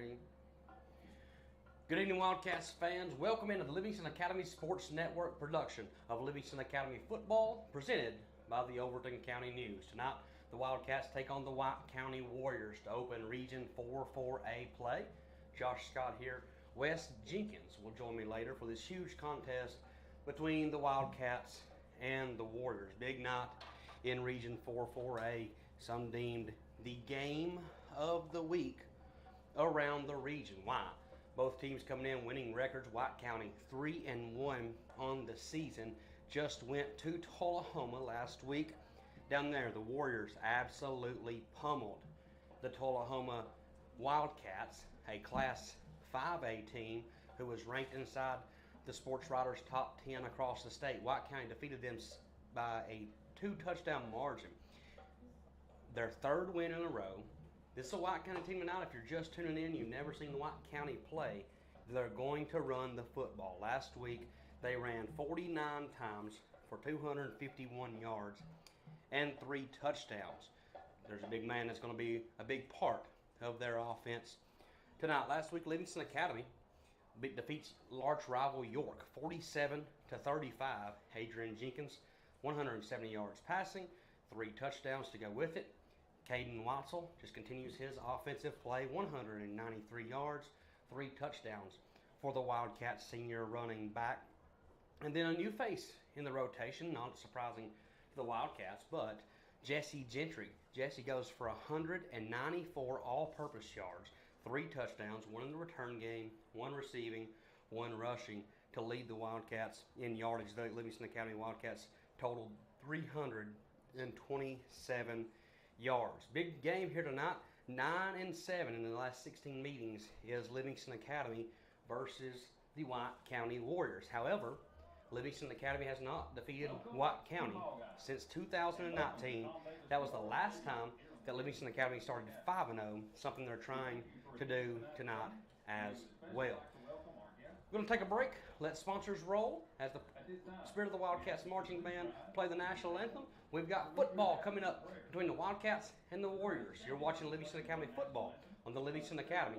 Ready? Good evening, Wildcats fans. Welcome into the Livingston Academy Sports Network production of Livingston Academy Football, presented by the Overton County News. Tonight, the Wildcats take on the White County Warriors to open Region 4-4A play. Josh Scott here. Wes Jenkins will join me later for this huge contest between the Wildcats and the Warriors. Big night in Region 4-4A, some deemed the game of the week around the region. Why? Both teams coming in winning records. White County 3-1 on the season. Just went to Tullahoma last week. Down there, the Warriors absolutely pummeled the Tullahoma Wildcats, a Class 5A team who was ranked inside the Sports Writers top 10 across the state. White County defeated them by a 2-touchdown margin. Their third win in a row. This is a White County team tonight. If you're just tuning in, you've never seen the White County play, they're going to run the football. Last week, they ran 49 times for 251 yards and 3 touchdowns. There's a big man that's going to be a big part of their offense tonight. Last week, Livingston Academy defeats large rival York 47-35. Adrian Jenkins, 170 yards passing, 3 touchdowns to go with it. Caden Watzel just continues his offensive play, 193 yards, 3 touchdowns for the Wildcats senior running back. And then a new face in the rotation, not surprising to the Wildcats, but Jesse Gentry. Jesse goes for 194 all-purpose yards, 3 touchdowns, 1 in the return game, 1 receiving, 1 rushing to lead the Wildcats in yardage. The Livingston Academy Wildcats totaled 327 yards. Big game here tonight. 9-7 in the last 16 meetings is Livingston Academy versus the White County Warriors. However, Livingston Academy has not defeated White County since 2019. That was the last time that Livingston Academy started 5-0, something they're trying to do tonight as well. We're going to take a break, let sponsors roll as the Spirit of the Wildcats marching band play the national anthem. We've got football coming up between the Wildcats and the Warriors. You're watching Livingston Academy football on the Livingston Academy.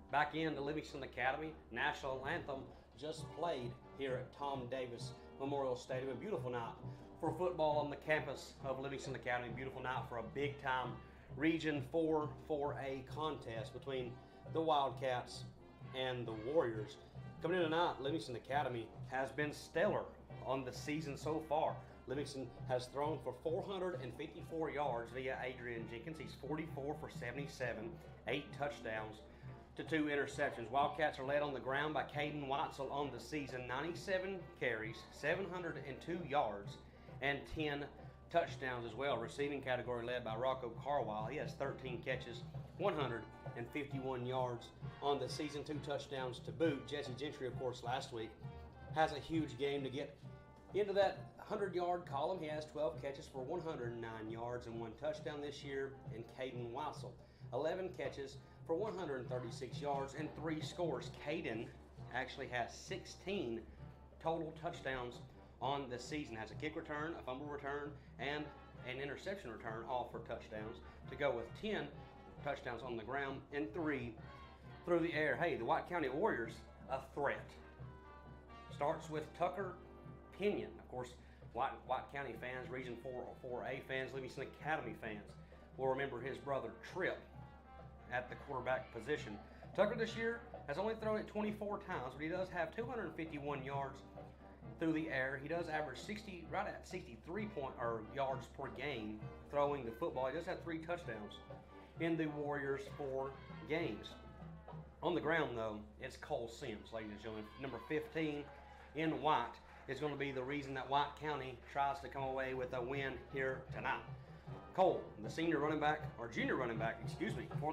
Back in the Livingston Academy, national anthem just played here at Tom Davis Memorial Stadium. A beautiful night for football on the campus of Livingston Academy. Beautiful night for a big-time Region 4-4A contest between the Wildcats and the Warriors. Coming in tonight, Livingston Academy has been stellar on the season so far. Livingston has thrown for 454 yards via Adrian Jenkins. He's 44 for 77, 8 touchdowns to 2 interceptions. Wildcats are led on the ground by Caden Watzel on the season. 97 carries, 702 yards, and 10 touchdowns as well. Receiving category led by Rocco Carwile. He has 13 catches, 151 yards on the season, 2 touchdowns to boot. Jesse Gentry, of course, last week has a huge game to get into that 100-yard column. He has 12 catches for 109 yards and 1 touchdown this year. And Caden Watzel, 11 catches for 136 yards and 3 scores. Caden actually has 16 total touchdowns on the season. Has a kick return, a fumble return, and an interception return, all for touchdowns, to go with 10 touchdowns on the ground and 3 through the air. Hey, the White County Warriors, a threat. Starts with Tucker Pinion. Of course, White County fans, Region 4A fans, Livingston Academy fans will remember his brother Tripp at the quarterback position. Tucker this year has only thrown it 24 times, but he does have 251 yards through the air. He does average right at 63 yards per game throwing the football. He does have 3 touchdowns in the Warriors' 4 games. On the ground, though, it's Cole Sims, ladies and gentlemen. Number 15 in white is going to be the reason that White County tries to come away with a win here tonight. Cole, the junior running back, for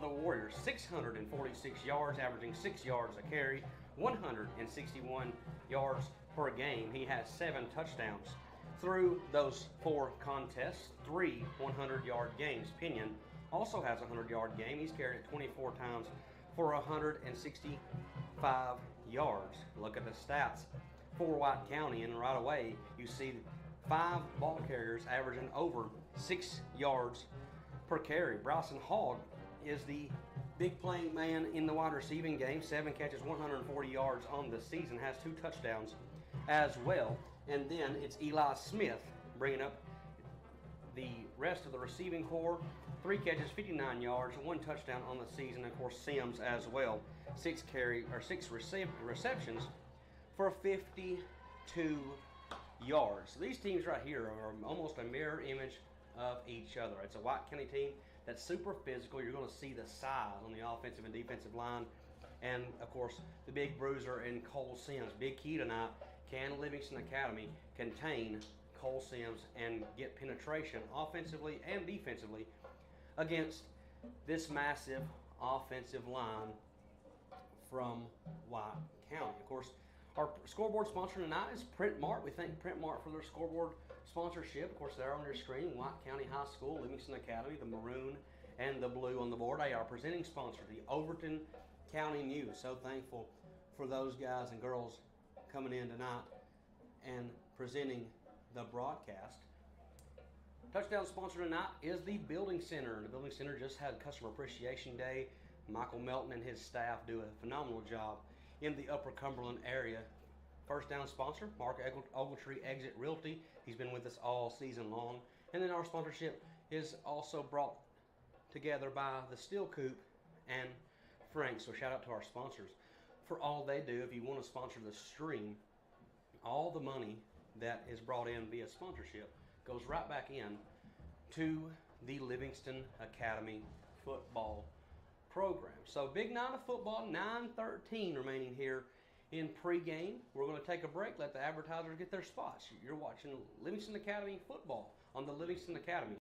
the Warriors, 646 yards, averaging 6 yards a carry, 161 yards per game. He has 7 touchdowns through those 4 contests, 3 100-yard games. Pinion also has a 100-yard game. He's carried it 24 times for 165 yards. Look at the stats for White County, and right away you see 5 ball carriers averaging over 6 yards per carry. Bryson Hogg is the big playing man in the wide receiving game. 7 catches, 140 yards on the season, has 2 touchdowns as well. And then it's Eli Smith bringing up the rest of the receiving corps. 3 catches, 59 yards, 1 touchdown on the season. Of course, Sims as well. 6 receptions for 52 yards. So these teams right here are almost a mirror image of each other. It's a White County team that's super physical. You're going to see the size on the offensive and defensive line. And, of course, the big bruiser in Cole Sims. Big key tonight, can Livingston Academy contain Cole Sims and get penetration offensively and defensively against this massive offensive line from White County? Of course, our scoreboard sponsor tonight is Print Mart. We thank Print Mart for their scoreboard sponsorship. Of course, they're on your screen. White County High School, Livingston Academy, the maroon and the blue on the board. Hey, our presenting sponsor, the Overton County News. So thankful for those guys and girls coming in tonight and presenting the broadcast. Touchdown sponsor tonight is the Building Center. The Building Center just had Customer Appreciation Day. Michael Melton and his staff do a phenomenal job in the Upper Cumberland area. First down sponsor, Mark Ogletree Exit Realty. He's been with us all season long. And then our sponsorship is also brought together by the Steel Coop and Frank. So shout out to our sponsors for all they do. If you want to sponsor the stream, all the money that is brought in via sponsorship goes right back in to the Livingston Academy football program. So big night of football, 9:13 remaining here in pregame. We're going to take a break, let the advertisers get their spots. You're watching Livingston Academy football on the Livingston Academy.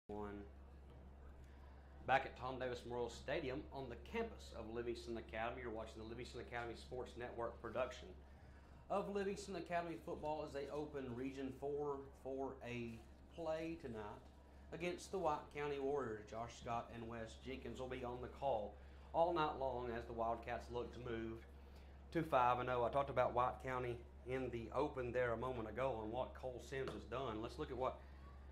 One. Back at Tom Davis Memorial Stadium on the campus of Livingston Academy. You're watching the Livingston Academy Sports Network production of Livingston Academy football as they open Region 4 for a play tonight against the White County Warriors. Josh Scott and Wes Jenkins will be on the call all night long as the Wildcats look to move to 5-0. I talked about White County in the open there a moment ago and what Cole Sims has done. Let's look at what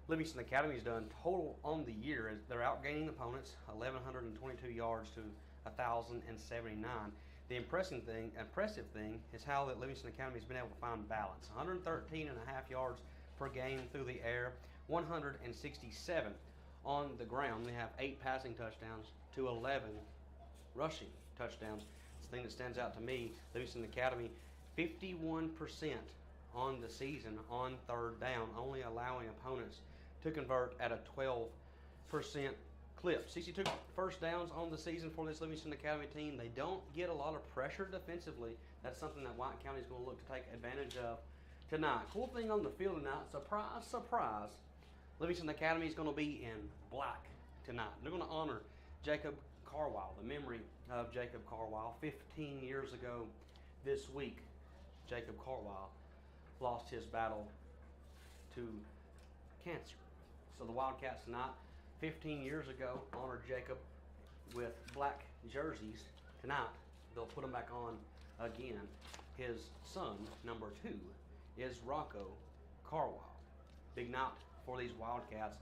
Livingston Academy's done total on the year. They're outgaining opponents 1,122 yards to 1,079. The impressive thing is how that Livingston Academy's been able to find balance. 113.5 yards per game through the air, 167 on the ground. They have 8 passing touchdowns to 11 rushing touchdowns. It's the thing that stands out to me. Livingston Academy, 51% on the season on third down, only allowing opponents to convert at a 12% clip. 62 first downs on the season for this Livingston Academy team. They don't get a lot of pressure defensively. That's something that White County is going to look to take advantage of tonight. Cool thing on the field tonight, surprise, surprise, Livingston Academy is going to be in black tonight. They're going to honor Jacob Carwile, the memory of Jacob Carwile. 15 years ago this week, Jacob Carwile lost his battle to cancer. So the Wildcats tonight, 15 years ago, honored Jacob with black jerseys. Tonight, they'll put them back on again. His son, number 2, is Rocco Carwile. Big night for these Wildcats.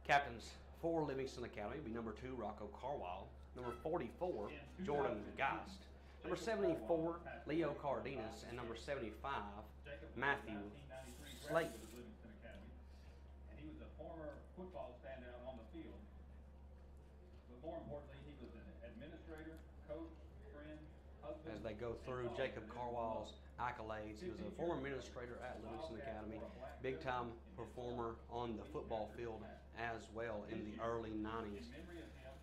Captains for Livingston Academy will be number 2, Rocco Carwile. Number 44, Jordan Geist. Number 74, Leo Cardenas. And number 75, Matthew Slayton. Former football standout on the field, but more importantly, he was an administrator, coach, friend, husband. As they go through Jacob Carwile's accolades, he was a former administrator at Livingston Academy, big-time performer on the football field as well in the early 90s.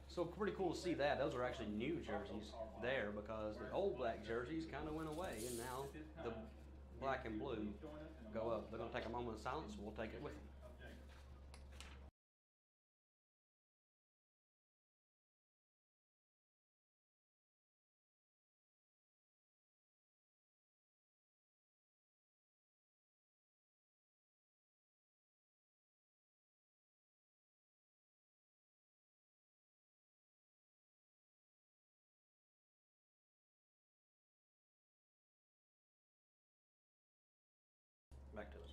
So pretty cool to see that. Those are actually new jerseys there because the old black jerseys kind of went away, and now the black and blue go up. They're going to take a moment of silence, and we'll take it with them. Back to us.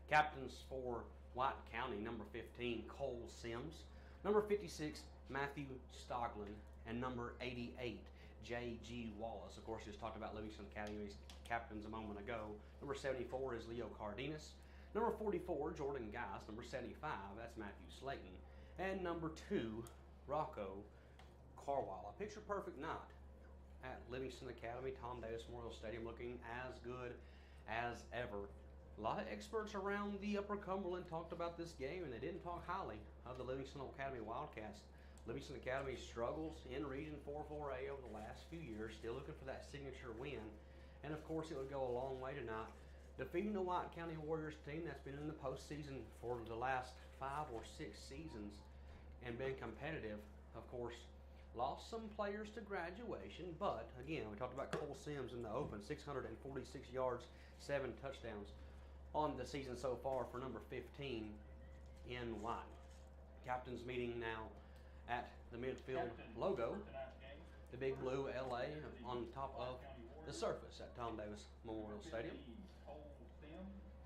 Captains for White County, number 15, Cole Sims. Number 56, Matthew Stoglin. And number 88, J.G. Wallace. Of course, just talked about Livingston Academy's captains a moment ago. Number 74 is Leo Cardenas. Number 44, Jordan Geist. Number 75, that's Matthew Slayton. And number 2, Rocco Carwile. A picture-perfect night at Livingston Academy, Tom Davis Memorial Stadium, looking as good as ever. A lot of experts around the Upper Cumberland talked about this game, and they didn't talk highly of the Livingston Academy Wildcats. Livingston Academy struggles in Region 4-4A over the last few years, still looking for that signature win. And of course, it would go a long way tonight, defeating the White County Warriors team that's been in the postseason for the last 5 or 6 seasons and been competitive. Of course, lost some players to graduation, but again, we talked about Cole Sims in the open, 646 yards, 7 touchdowns on the season so far for number 15 in white. Captains meeting now at the midfield logo, the big blue LA on top of the surface at Tom Davis Memorial Stadium.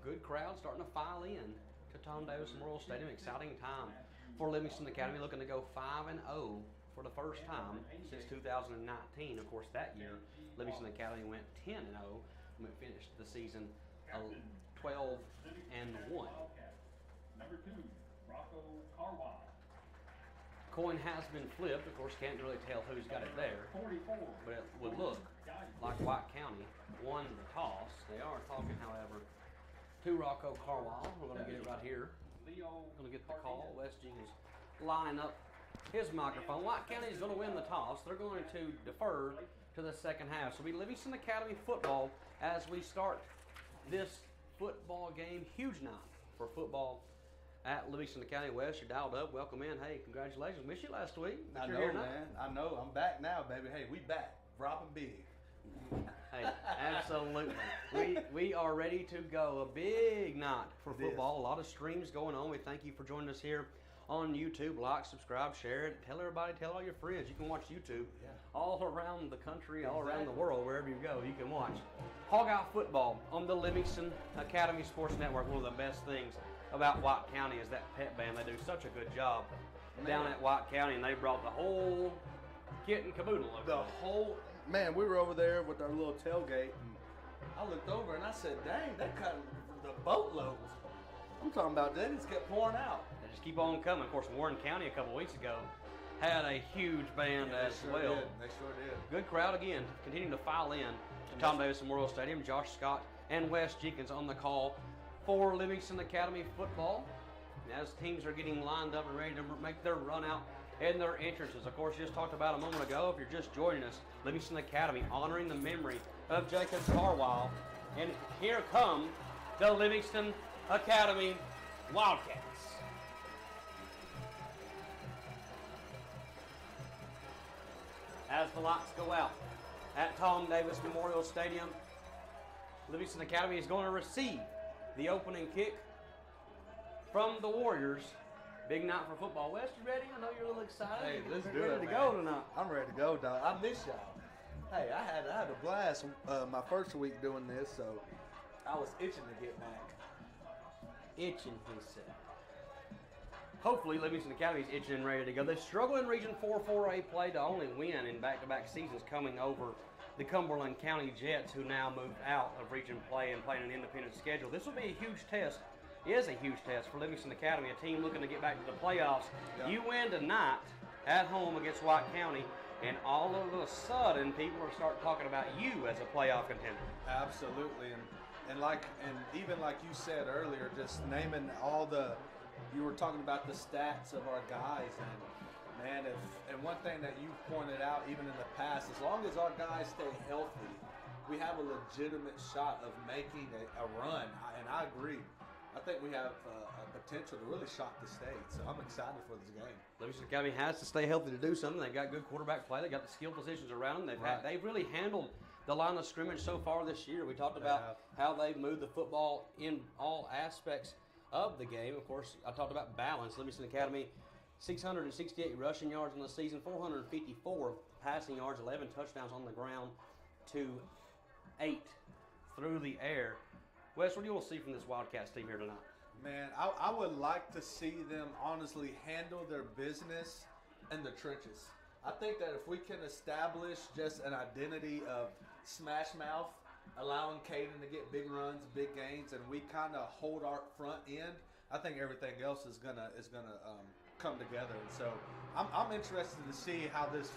Good crowd starting to file in to Tom Davis Memorial Stadium. Exciting time for Livingston Academy, looking to go 5-0 for the first time since 2019. Of course, that year, Livingston Academy went 10-0 and we finished the season 12-1. Number 2, Rocco Carwile. Coin has been flipped. Of course, can't really tell who's got it there, but it would look like White County won the toss. They are talking, however, to Rocco Carwile. We're going to get it right here. Going to get the call. Wes Jenkins lining up his microphone. White County is going to win the toss. They're going to defer to the second half. So it'll be Livingston Academy football as we start this football game. Huge night for football at Livingston County West. You're dialed up. Welcome in. Hey, congratulations. Missed you last week. But I you're know, here now. man. I know. I'm back now, baby. Hey, we back. Robbing big. Hey, absolutely. We are ready to go. A big night for football. A lot of streams going on. We thank you for joining us here on YouTube. Like, subscribe, share it. Tell everybody, tell all your friends. You can watch YouTube all around the country, all around the world, wherever you go. You can watch Hog Out Football on the Livingston Academy Sports Network. One of the best things about White County is that pep band. They do such a good job down at White County, and they brought the whole kit and caboodle over Man, we were over there with our little tailgate, and I looked over and I said, dang, they cut the boatloads. I'm talking about they just kept pouring out. They just keep on coming. Of course, Warren County a couple weeks ago had a huge band as well. They sure did. Good crowd again, continuing to file in to Tom Davis Memorial Stadium. Josh Scott and Wes Jenkins on the call for Livingston Academy football. As teams are getting lined up and ready to make their run out and their entrances. Of course, just talked about a moment ago, if you're just joining us, Livingston Academy honoring the memory of Jacob Carwile. And here come the Livingston Academy Wildcats. As the lights go out at Tom Davis Memorial Stadium, Livingston Academy is going to receive the opening kick from the Warriors. Big night for football. Wes, you ready? I know you're a little excited. Hey, let's do ready it, to man. go tonight. I'm ready to go, dog. I miss y'all. Hey, I had a blast my first week doing this, so I was itching to get back. Itching, he said. Hopefully, Livingston Academy is itching and ready to go. They struggle in Region 4 4A play to only win in back-to-back seasons, coming over the Cumberland County Jets, who now moved out of region play and playing an independent schedule. This will be a huge test. Is a huge test for Livingston Academy, a team looking to get back to the playoffs. Yeah. You win tonight at home against White County, and all of a sudden, people are starting talking about you as a playoff contender. Absolutely, and even like you said earlier, just naming you were talking about the stats of our guys, and man, and one thing that you pointed out even in the past, as long as our guys stay healthy, we have a legitimate shot of making a run, and I agree. I think we have a potential to really shock the state, so I'm excited for this game. Livingston Academy has to stay healthy to do something. They've got good quarterback play. They've got the skill positions around them. They've really handled the line of scrimmage so far this year. We talked about how they've moved the football in all aspects of the game. Of course, I talked about balance. Livingston Academy, 668 rushing yards in the season, 454 passing yards, 11 touchdowns on the ground to 8 through the air. Wes, what do you want to see from this Wildcats team here tonight? Man, I would like to see them honestly handle their business in the trenches. I think that if we can establish just an identity of smash mouth, allowing Caden to get big runs, big gains, and we kind of hold our front end, I think everything else is gonna come together. And so I'm interested to see how this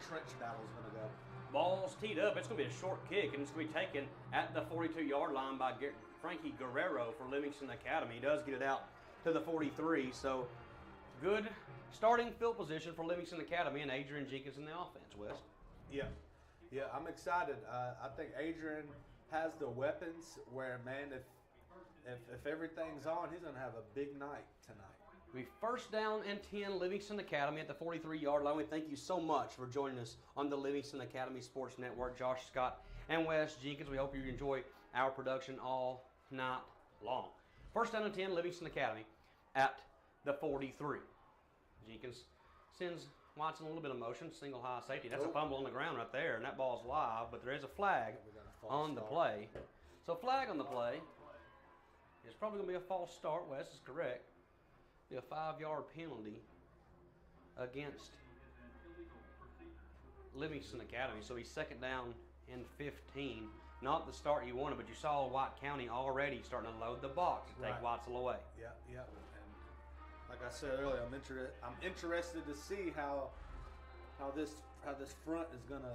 trench battle is gonna go. Ball's teed up. It's going to be a short kick, and it's going to be taken at the 42-yard line by Frankie Guerrero for Livingston Academy. He does get it out to the 43, so good starting field position for Livingston Academy and Adrian Jenkins in the offense, Wes. Yeah, I'm excited. I think Adrian has the weapons where, man, if everything's on, he's going to have a big night tonight. We first down and 10, Livingston Academy at the 43-yard line. We thank you so much for joining us on the Livingston Academy Sports Network. Josh Scott and Wes Jenkins. We hope you enjoy our production all night long. First down and 10, Livingston Academy at the 43. Jenkins sends Watson a little bit of motion, single high safety. That's a fumble on the ground right there, and that ball's live, but there is a flag on the play. So flag on the play is probably going to be a false start. Wes is correct. Be a 5-yard penalty against Livingston Academy. So he's second down and 15. Not the start you wanted, but you saw White County already starting to load the box and take Watson away. Yeah. And like I said earlier, I'm interested to see how this front is gonna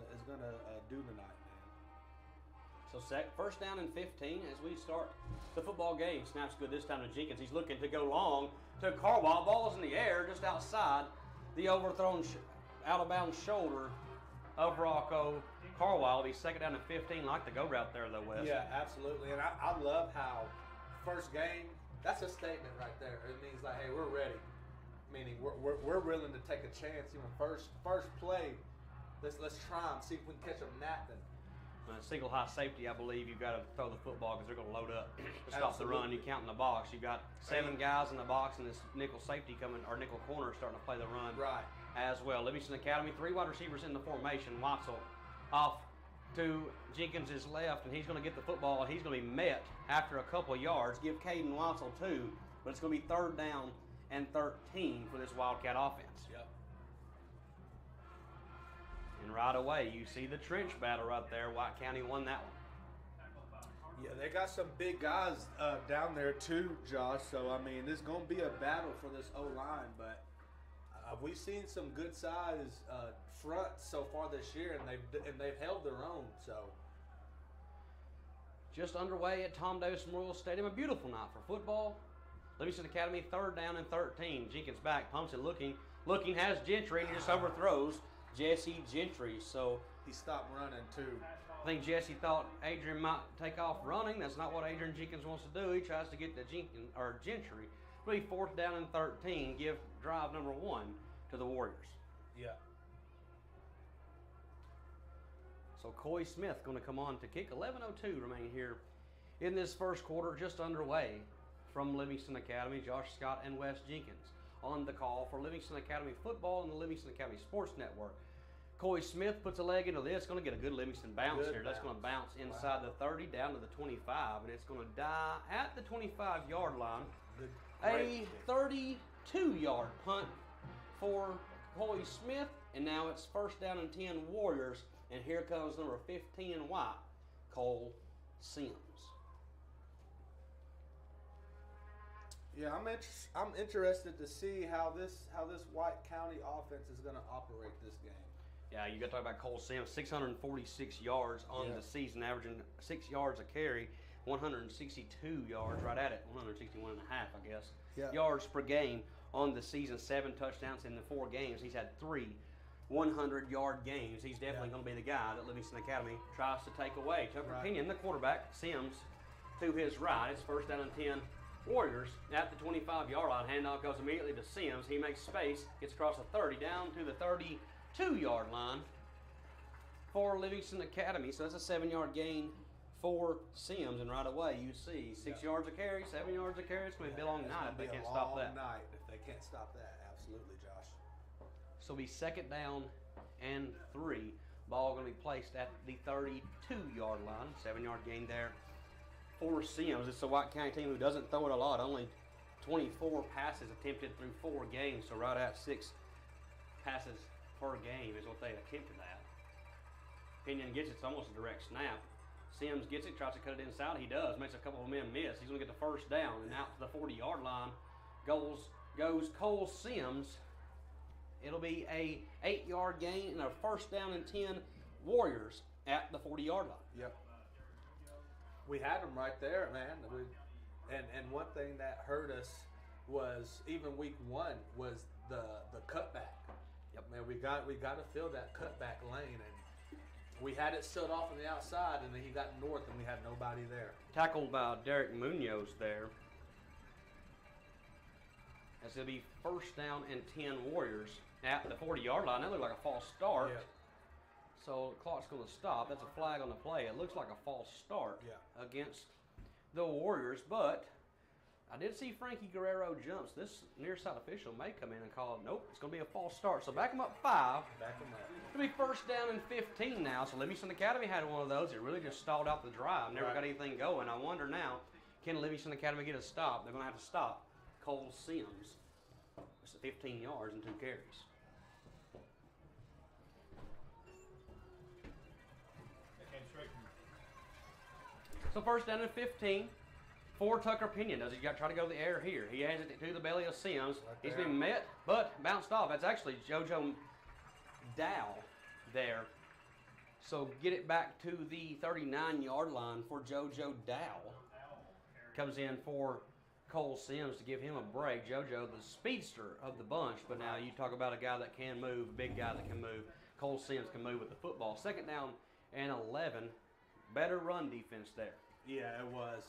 do tonight, man. So first down and 15 as we start the football game. Snaps good this time to Jenkins. He's looking to go long to Carwile. Ball's in the air just outside the overthrown out-of-bounds shoulder of Rocco Carwile. He's second down and 15. Like the go route there, though, Wes. Yeah, absolutely. And I love how first game That's a statement right there. It means like, hey, we're ready. Meaning we're willing to take a chance. Even first play, let's try and see if we can catch them napping. Single high safety, I believe you've got to throw the football because they're going to load up to stop the run. You count in the box. You've got 7 guys in the box, and this nickel safety coming, or nickel corner starting to play the run as well. Livingston Academy, 3 wide receivers in the formation. Watzel off to Jenkins' left, and he's going to get the football, and he's going to be met after a couple of yards. Give Caden Watzel 2, but it's going to be 3rd down and 13 for this Wildcat offense. Yep. And right away, you see the trench battle right there. White County won that one. Yeah, they got some big guys down there too, Josh. So, I mean, it's going to be a battle for this O-line. But we've seen some good size fronts so far this year, and they've held their own. So, just underway at Tom Davis Memorial Stadium. A beautiful night for football. Livingston Academy, 3rd down and 13. Jenkins back, pumps it, looking, has Gentry, and he just overthrows Jesse Gentry. So he stopped running too. I think Jesse thought Adrian might take off running. That's not what Adrian Jenkins wants to do. He tries to get to Gentry. It'll be 4th down and 13. Give drive number 1 to the Warriors. Yeah. So Coy Smith going to come on to kick. 11:02 remaining here in this first quarter, just underway from Livingston Academy. Josh Scott and Wes Jenkins on the call for Livingston Academy football and the Livingston Academy Sports Network. Coy Smith puts a leg into this. Going to get a good Livingston bounce here. That's going to bounce inside the 30 down to the 25, and it's going to die at the 25-yard line. A 32-yard punt for Coy Smith, and now it's 1st down and 10 Warriors, and here comes number 15 White, Cole Sims. Yeah, I'm interested to see how this White County offense is going to operate this game. Yeah, you got to talk about Cole Sims, 646 yards on the season, averaging 6 yards a carry, 162 yards, right at it, 161 and a half, I guess, yards per game on the season, 7 touchdowns in the 4 games. He's had 3 100-yard games. He's definitely going to be the guy that Livingston Academy tries to take away. Tucker Pinion, the quarterback, Sims to his right. It's 1st down and 10 Warriors at the 25-yard line. Handoff goes immediately to Sims. He makes space, gets across the 30, down to the 32-yard line for Livingston Academy. So that's a 7-yard gain for Sims. And right away, you see 6 yards a carry, 7 yards a carry. It's going to be a long night if they can't stop that. Night if they can't stop that. Absolutely, Josh. So it'll be 2nd down and 3. Ball going to be placed at the 32-yard line. 7-yard gain there for Sims. It's a White County team who doesn't throw it a lot. Only 24 passes attempted through 4 games. So right at 6 passes per game is what they attempted at. Pinion gets it. It's almost a direct snap. Sims gets it, tries to cut it inside. He does. Makes a couple of men miss. He's going to get the 1st down. And out to the 40-yard line goes Cole Sims. It'll be a 8-yard gain and a 1st down and 10 Warriors at the 40-yard line. Yep. We had them right there, man. And one thing that hurt us was even week 1 was the cutback. Yep. Man, we got to fill that cutback lane, and we had it sealed off on the outside, and then he got north, and we had nobody there. Tackled by Derek Munoz there. As it'll be 1st down and 10 Warriors at the 40-yard line. That looked like a false start. Yeah. So the clock's going to stop. That's a flag on the play. It looks like a false start against the Warriors, but I did see Frankie Guerrero jumps. This near side official may come in and call it. Nope, it's going to be a false start. So back him up 5. Back him up. It'll be 1st down and 15 now. So Livingston Academy had one of those. It really just stalled out the drive. Never got anything going. I wonder now, can Livingston Academy get a stop? They're going to have to stop Cole Sims. It's 15 yards and 2 carries. So 1st down and 15 for Tucker Pinion. Does he try to go the air here? He has it to the belly of Sims. He's been met, but bounced off. That's actually JoJo Dow there. So get it back to the 39-yard line for JoJo Dow. Comes in for Cole Sims to give him a break. JoJo, the speedster of the bunch, but now you talk about a guy that can move, a big guy that can move. Cole Sims can move with the football. 2nd down and 11. Better run defense there. Yeah, it was.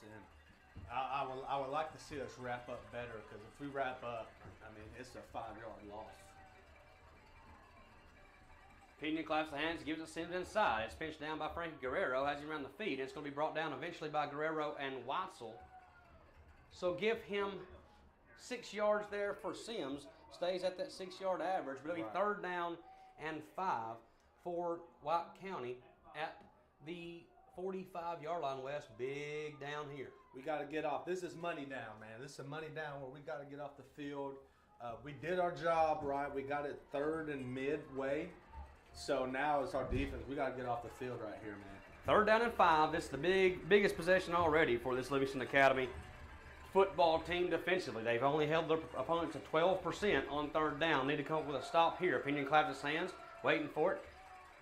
I would like to see us wrap up better, because if we wrap up, I mean, it's a 5-yard loss. Pinion claps the hands, gives it Sims inside. It's pinched down by Frankie Guerrero, has him around the feet. It's going to be brought down eventually by Guerrero and Watzel. So give him 6 yards there for Sims. Stays at that 6-yard average, but it'll be 3rd down and 5 for White County at the 45-yard line, West. Big down here. We got to get off. This is money down, man. This is a money down where we got to get off the field. We did our job right. We got it 3rd and midway. So now it's our defense. We got to get off the field right here, man. 3rd down and 5. This is the biggest possession already for this Livingston Academy football team defensively. They've only held their opponent to 12% on 3rd down. Need to come up with a stop here. Pinion claps his hands, waiting for it.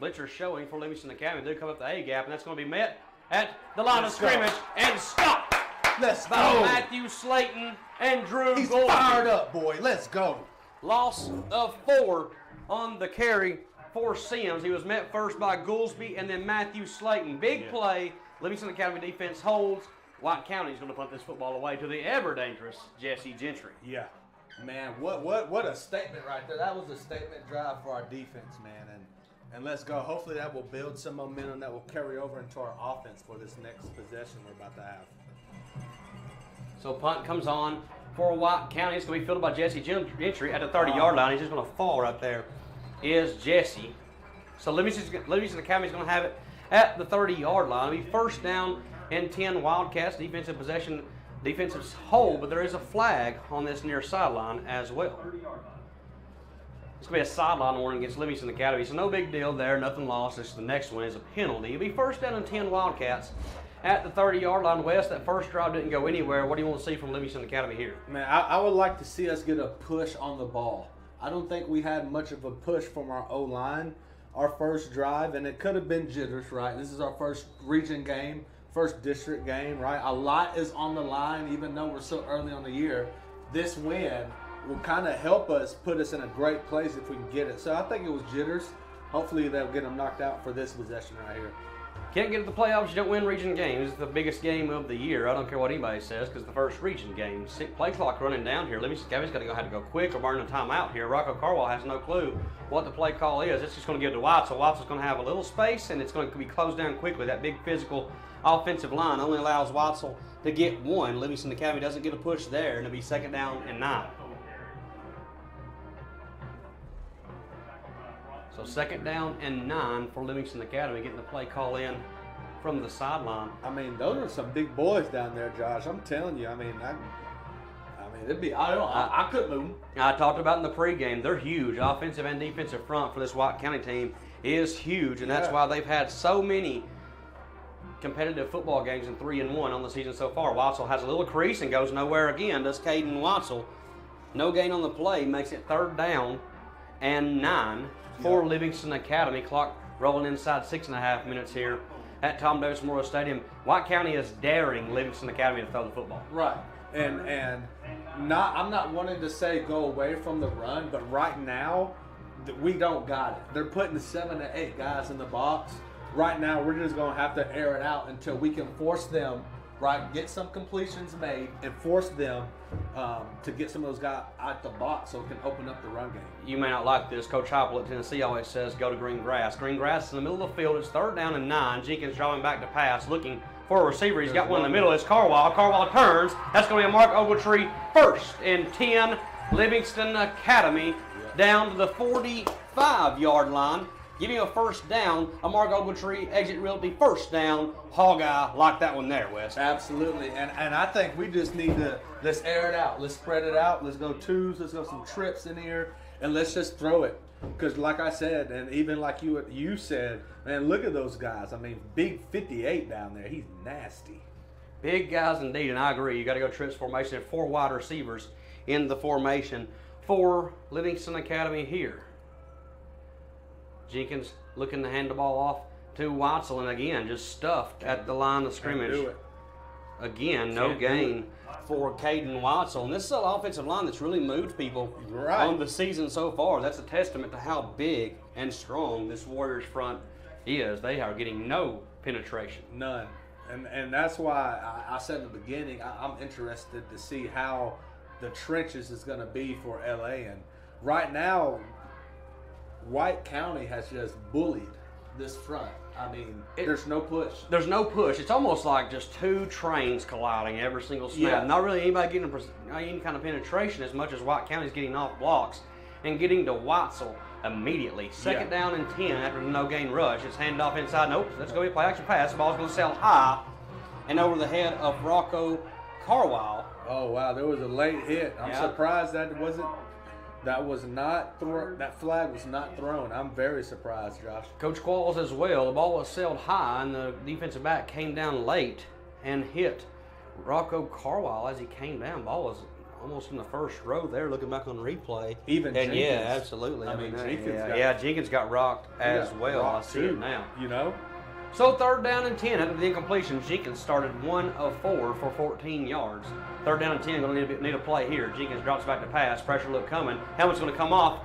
Blitzer showing for Livingston Academy. They come up the A gap, and that's going to be met at the line of scrimmage and stopped. Let's by go. Matthew Slayton and Drew He's Goldie. fired up, boy. Let's go. Loss of 4 on the carry for Sims. He was met first by Goolsby and then Matthew Slayton. Big play. Livingston Academy defense holds. White County is going to punt this football away to the ever-dangerous Jesse Gentry. Yeah. Man, what a statement right there. That was a statement drive for our defense, man. And let's go. Hopefully that will build some momentum that will carry over into our offense for this next possession we're about to have. So punt comes on for White County. It's going to be fielded by Jesse Gentry at the 30-yard line. He's just going to fall right there. Is Jesse. So Livingston Academy is going to have it at the 30-yard line. It'll be 1st down and 10 Wildcats. Defensive possession, defensive hold, but there is a flag on this near sideline as well. It's going to be a sideline warning against Livingston Academy, so no big deal there, nothing lost. The next one is a penalty. It'll be 1st down and 10 Wildcats at the 30-yard line. West, that first drive didn't go anywhere. What do you want to see from Livingston Academy here? Man, I would like to see us get a push on the ball. I don't think we had much of a push from our O-line our first drive, and it could have been jitters, right? This is our first region game, first district game, right? A lot is on the line, even though we're so early on the year. This win will kind of help us, put us in a great place if we can get it. So I think it was jitters. Hopefully they'll get them knocked out for this possession right here. Can't get to the playoffs, you don't win region games. It's the biggest game of the year. I don't care what anybody says, because the first region game. Play clock running down here. Livingston Academy's got to have to go quick or burn the timeout here. Rocco Carwell has no clue what the play call is. It's just going to give to Watts. So Watts is going to have a little space, and it's going to be closed down quickly. That big physical offensive line only allows Wattsel to get 1. Livingston Academy doesn't get a push there, and it'll be 2nd down and 9. So 2nd down and 9 for Livingston Academy, getting the play call in from the sideline. I mean, those are some big boys down there, Josh. I'm telling you. I mean, it'd be. I couldn't move them. I talked about in the pregame. They're huge. Offensive and defensive front for this White County team is huge, and that's why they've had so many competitive football games in 3-1 on the season so far. Watzel has a little crease and goes nowhere again. Does Caden Watzel? No gain on the play, makes it 3rd down and 9 for Livingston Academy. Clock rolling inside 6.5 minutes here at Tom Davis Memorial Stadium. White County is daring Livingston Academy to throw the football. Right, and I'm not wanting to say go away from the run, but right now we don't got it. They're putting 7 to 8 guys in the box. Right now we're just gonna have to air it out until we can force them. Right, get some completions made and force them to get some of those guys out the box so we can open up the run game. You may not like this. Coach Heupel at Tennessee always says go to green grass. Green grass is in the middle of the field. It's 3rd down and 9. Jenkins drawing back to pass, looking for a receiver. He's got one in the middle. It's Carwell. Carwell turns. That's going to be a Mark Ogletree 1st and 10. Livingston Academy down to the 45-yard line. Giving a 1st down, a Mark Ogletree exit realty 1st down. Hog-eye, like that one there, Wes. Absolutely, and I think we just need to, let's air it out. Let's spread it out. Let's go twos. Let's go some trips in here, and let's just throw it. Because like I said, and even like you said, man, look at those guys. I mean, big 58 down there. He's nasty. Big guys indeed, and I agree. You got to go trips formation. 4 wide receivers in the formation for Livingston Academy here. Jenkins looking to hand the ball off to Watzel, and again, just stuffed at the line of scrimmage. Again, no gain for Caden Watzel. And this is an offensive line that's really moved people on the season so far. That's a testament to how big and strong this Warriors front is. They are getting no penetration. None. And that's why I said in the beginning, I'm interested to see how the trenches is going to be for LA. And right now, White County has just bullied this front. I mean, there's no push. There's no push. It's almost like just two trains colliding every single snap. Yeah. Not really anybody getting any kind of penetration as much as White County's getting off blocks and getting to Weitzel immediately. Second down and 10 after the no-gain rush. It's handed off inside. Nope, let's go get play-action pass. The ball's going to sail high and over the head of Rocco Carwile. Oh, wow, there was a late hit. I'm surprised that flag was not thrown. I'm very surprised, Josh. Coach Qualls as well. The ball was sailed high, and the defensive back came down late and hit Rocco Carwile as he came down. Ball was almost in the first row there, looking back on replay. Even and Jenkins. Yeah, absolutely. I mean, Jenkins got rocked as well. I see it now. You know? So third down and 10 after the incompletion. Jenkins started 1 of 4 for 14 yards. Third down and 10, going to need a play here. Jenkins drops back to pass. Pressure look coming. Helmet's going to come off.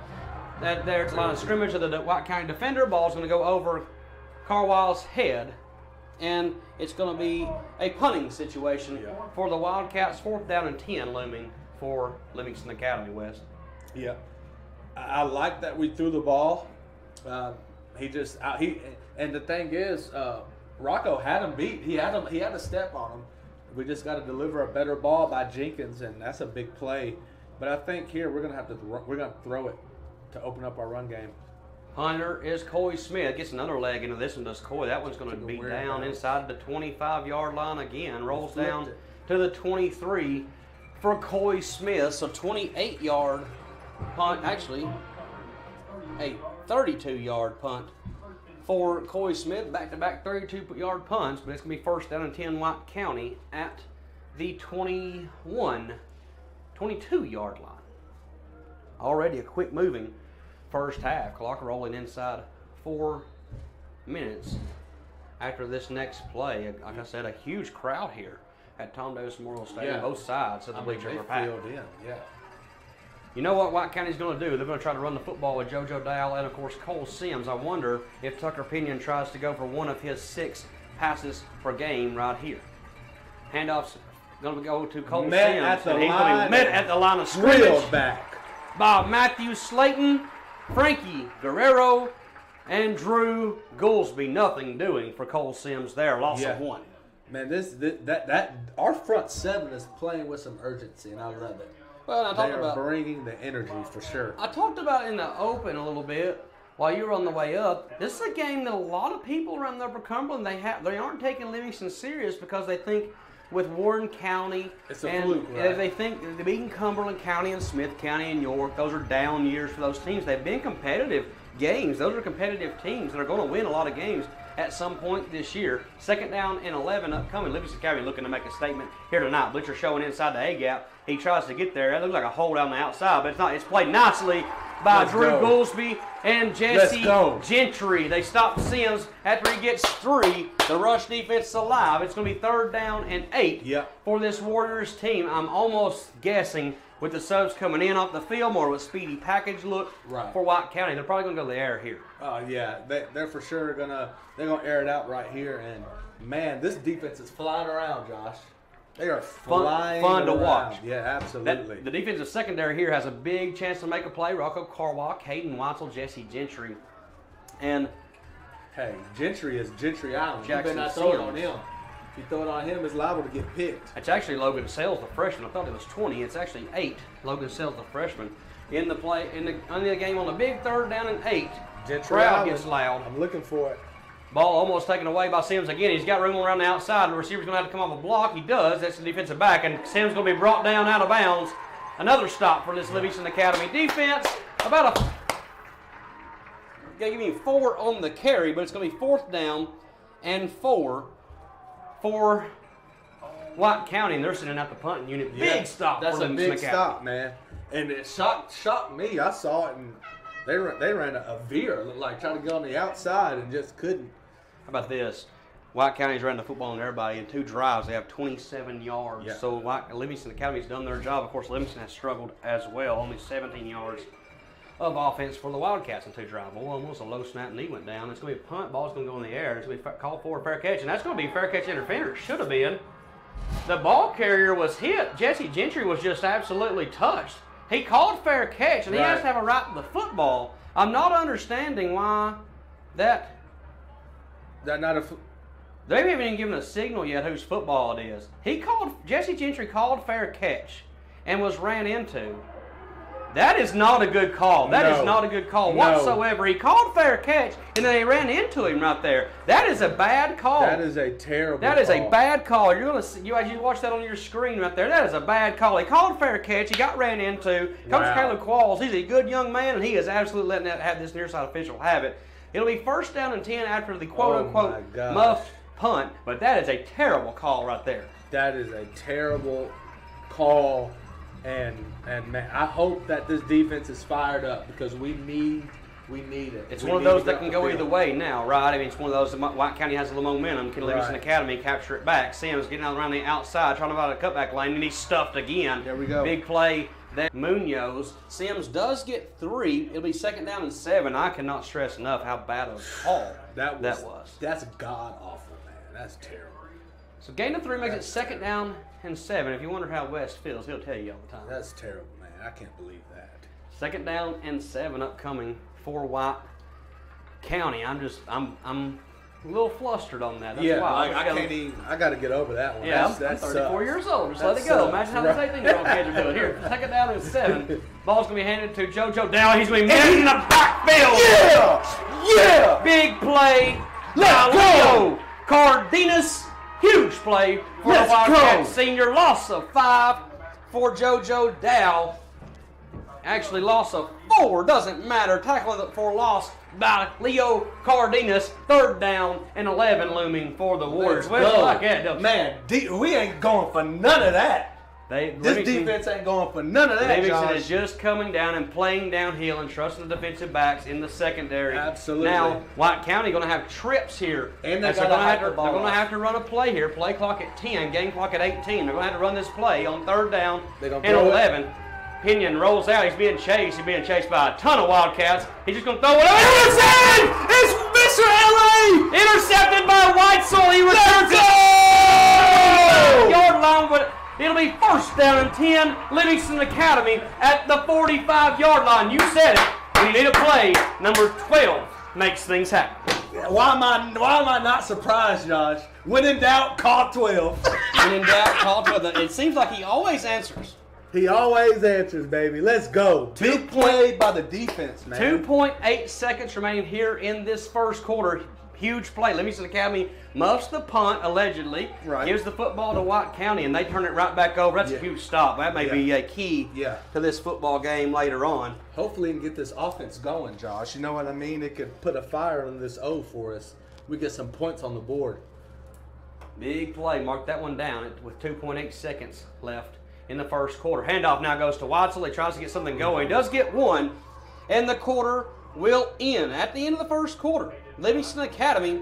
There's a line of scrimmage of the White County defender. Ball's going to go over Carwile's head. And it's going to be a punting situation for the Wildcats. Fourth down and 10 looming for Livingston Academy, West. Yeah. I like that we threw the ball. And the thing is, Rocco had him beat. He had a step on him. We just got to deliver a better ball by Jenkins, and that's a big play. But I think here we're gonna throw it to open up our run game. Hunter is Coy Smith. Gets another leg into this one, does Coy. That one's going to be down inside the 25-yard line again. Rolls down to the 23 for Coy Smith. So 28-yard punt, actually a 32-yard punt for Coy Smith. Back-to-back 32-yard punts, but it's going to be first down and 10 White County at the 22-yard line. Already a quick moving first half. Clock rolling inside 4 minutes after this next play. Like I said, a huge crowd here at Tom Davis Memorial Stadium. Both sides of the bleachers are packed. You know what White County's going to do? They're going to try to run the football with JoJo Dow and, of course, Cole Sims. I wonder if Tucker Pinion tries to go for one of his 6 passes per game right here. Handoff's going to go to Cole Sims. And he's going to be met at the line of scrimmage back by Matthew Slayton, Frankie Guerrero, and Drew Goolsby. Nothing doing for Cole Sims there. Loss of 1. Man, that our front 7 is playing with some urgency, and I love it. Well, they are bringing the energy for sure. I talked about in the open a little bit while you were on the way up. This is a game that a lot of people around the Upper Cumberland, they aren't taking Livingston serious because they think with Warren County it's a fluke, right? They think they're beating Cumberland County and Smith County and York. Those are down years for those teams. They've been competitive games. Those are competitive teams that are going to win a lot of games at some point this year. Second down and 11 upcoming. Livingston County looking to make a statement here tonight. Blitzer showing inside the A-gap. He tries to get there. That looks like a hole down the outside, but it's not. It's played nicely by Drew Goolsby and Jesse Gentry. They stop Sims after he gets 3. The rush defense is alive. It's going to be third down and 8 for this Warriors team. I'm almost guessing with the subs coming in off the field, more of a speedy package look for White County. They're probably going to go to the air here. They're for sure gonna air it out right here. And man, this defense is flying around, Josh. They are fun to watch. Yeah, absolutely. The defensive secondary here has a big chance to make a play. Rocco Carwile, Hayden Weitzel, Jesse Gentry, and hey, Gentry is Gentry Island. You better not throw it on him. If you throw it on him, it's liable to get picked. It's actually Logan Sales, the freshman. I thought it was 20. It's actually 8. Logan Sales, the freshman, in the play in the game on the big third down and 8. Crowd gets loud. I'm looking for it. Ball almost taken away by Sims again. He's got room around the outside. The receiver's going to have to come off a block. He does. That's the defensive back. And Sims going to be brought down out of bounds. Another stop for this Livingston Academy defense. They give me 4 on the carry, but it's going to be fourth down and 4 for White County. And they're sending out the punting unit. Big stop for Livingston Academy. That's a big stop, man. And it shocked me. I saw it, and they ran a veer, like trying to get on the outside and just couldn't. How about this? White County's running the football on everybody in 2 drives. They have 27 yards. Yeah. So Livingston Academy's done their job. Of course, Livingston has struggled as well, only 17 yards of offense for the Wildcats in 2 drives. One was a low snap and he went down. It's going to be a punt. Ball's going to go in the air. It's going to be called for a fair catch, and that's going to be fair catch interference. Should have been. The ball carrier was hit. Jesse Gentry was just absolutely touched. He called fair catch, and he has to have a right to the football. I'm not understanding why that. That not a. They haven't even given a signal yet whose football it is. Jesse Gentry called fair catch and was ran into. That is not a good call. That is not a good call whatsoever. He called fair catch, and then they ran into him right there. That is a bad call. That is a terrible That is a bad call. You're gonna see, you watch that on your screen right there. That is a bad call. He called fair catch. He got ran into. Coach Caleb Qualls, he's a good young man, and he is absolutely letting have this near side official have it. It'll be 1st down and 10 after the quote-unquote muffed punt, but that is a terrible call right there. That is a terrible call. And man, I hope that this defense is fired up because we need it. It's one of those that can go either way now, right? I mean, it's one of those that White County has a little momentum. Can Livingston Academy capture it back? Sims getting out around the outside, trying to find a cutback lane, and he's stuffed again. There we go. Big play there. Munoz. Sims does get 3. It'll be 2nd down and 7. I cannot stress enough how bad of a call that was. That's god awful, man. That's terrible. So gain of 3 makes it 2nd down and 7. If you wonder how West feels, he'll tell you all the time. That's terrible, man. I can't believe that. 2nd down and 7 upcoming for White County. I'm a little flustered on that. That's why. I got to get over that one. Yeah, I'm 34 years old. Just let it go. Imagine how the 18-year-old kids are doing. Here, 2nd down and 7. Ball's going to be handed to JoJo Dow. He's going to be moving in the backfield. Yeah! Big play. Let's go! Cardenas. Huge play for the Wildcats senior. Loss of 5 for JoJo Dow. Actually, loss of 4. Doesn't matter. Tackling for loss by Leo Cardenas. 3rd down and 11 looming for the Warriors. Man, we ain't going for none of that. This defense ain't going for none of that, Livingston is just coming down and playing downhill and trusting the defensive backs in the secondary. Absolutely. Now, White County going to have trips here. And they're going to have to run a play here. Play clock at 10, game clock at 18. They're going to have to run this play on 3rd down and 11. Pinion rolls out. He's being chased. He's being chased by a ton of Wildcats. He's just going to throw it. Intercepted! It's Mr. LA! Intercepted by Whitesell. He returns it. Yard line with. It'll be 1st down and 10, Livingston Academy at the 45-yard line. You said it. When you need a play, number 12 makes things happen. Why am I not surprised, Josh? When in doubt, call 12. When in doubt, call 12. It seems like he always answers. He always answers, baby. Let's go. Big play by the defense, man. 2.8 seconds remaining here in this 1st quarter. Huge play. Livingston Academy muffs the punt, allegedly. Right. Gives the football to White County, and they turn it right back over. That's a huge stop. That may be a key to this football game later on. Hopefully we can get this offense going, Josh. You know what I mean? It could put a fire on this O for us. We get some points on the board. Big play. Mark that one down with 2.8 seconds left in the 1st quarter. Handoff now goes to Watson. He tries to get something going. He does get one, and the quarter will end. At the end of the 1st quarter, Livingston Academy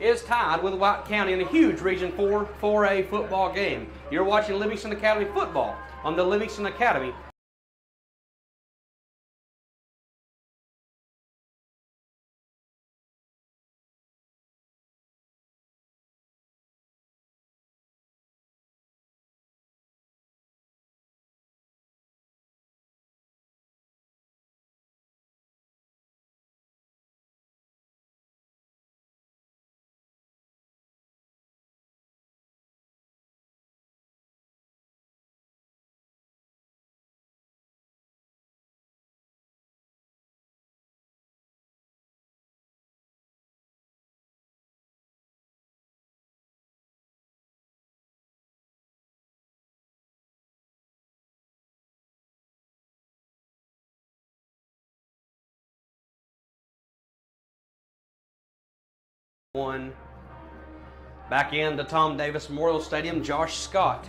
is tied with White County in a huge Region 4 4A football game. You're watching Livingston Academy football on the Livingston Academy. One back into Tom Davis Memorial Stadium. Josh Scott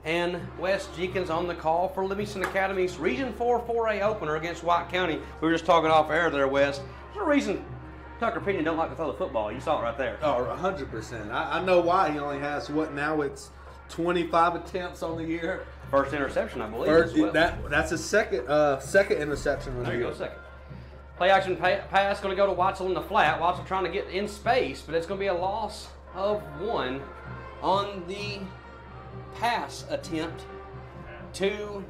and Wes Jenkins on the call for Livingston Academy's Region 4 4A opener against White County. We were just talking off air there, Wes. There's a reason Tucker Pinion don't like to throw the football. You saw it right there. Oh, 100%. I know why. He only has, now it's 25 attempts on the year. First interception, I believe. As well. That's a second interception. There you go, second. Play action pass going to go to Watson in the flat. Watson trying to get in space, but it's going to be a loss of 1 on the pass attempt to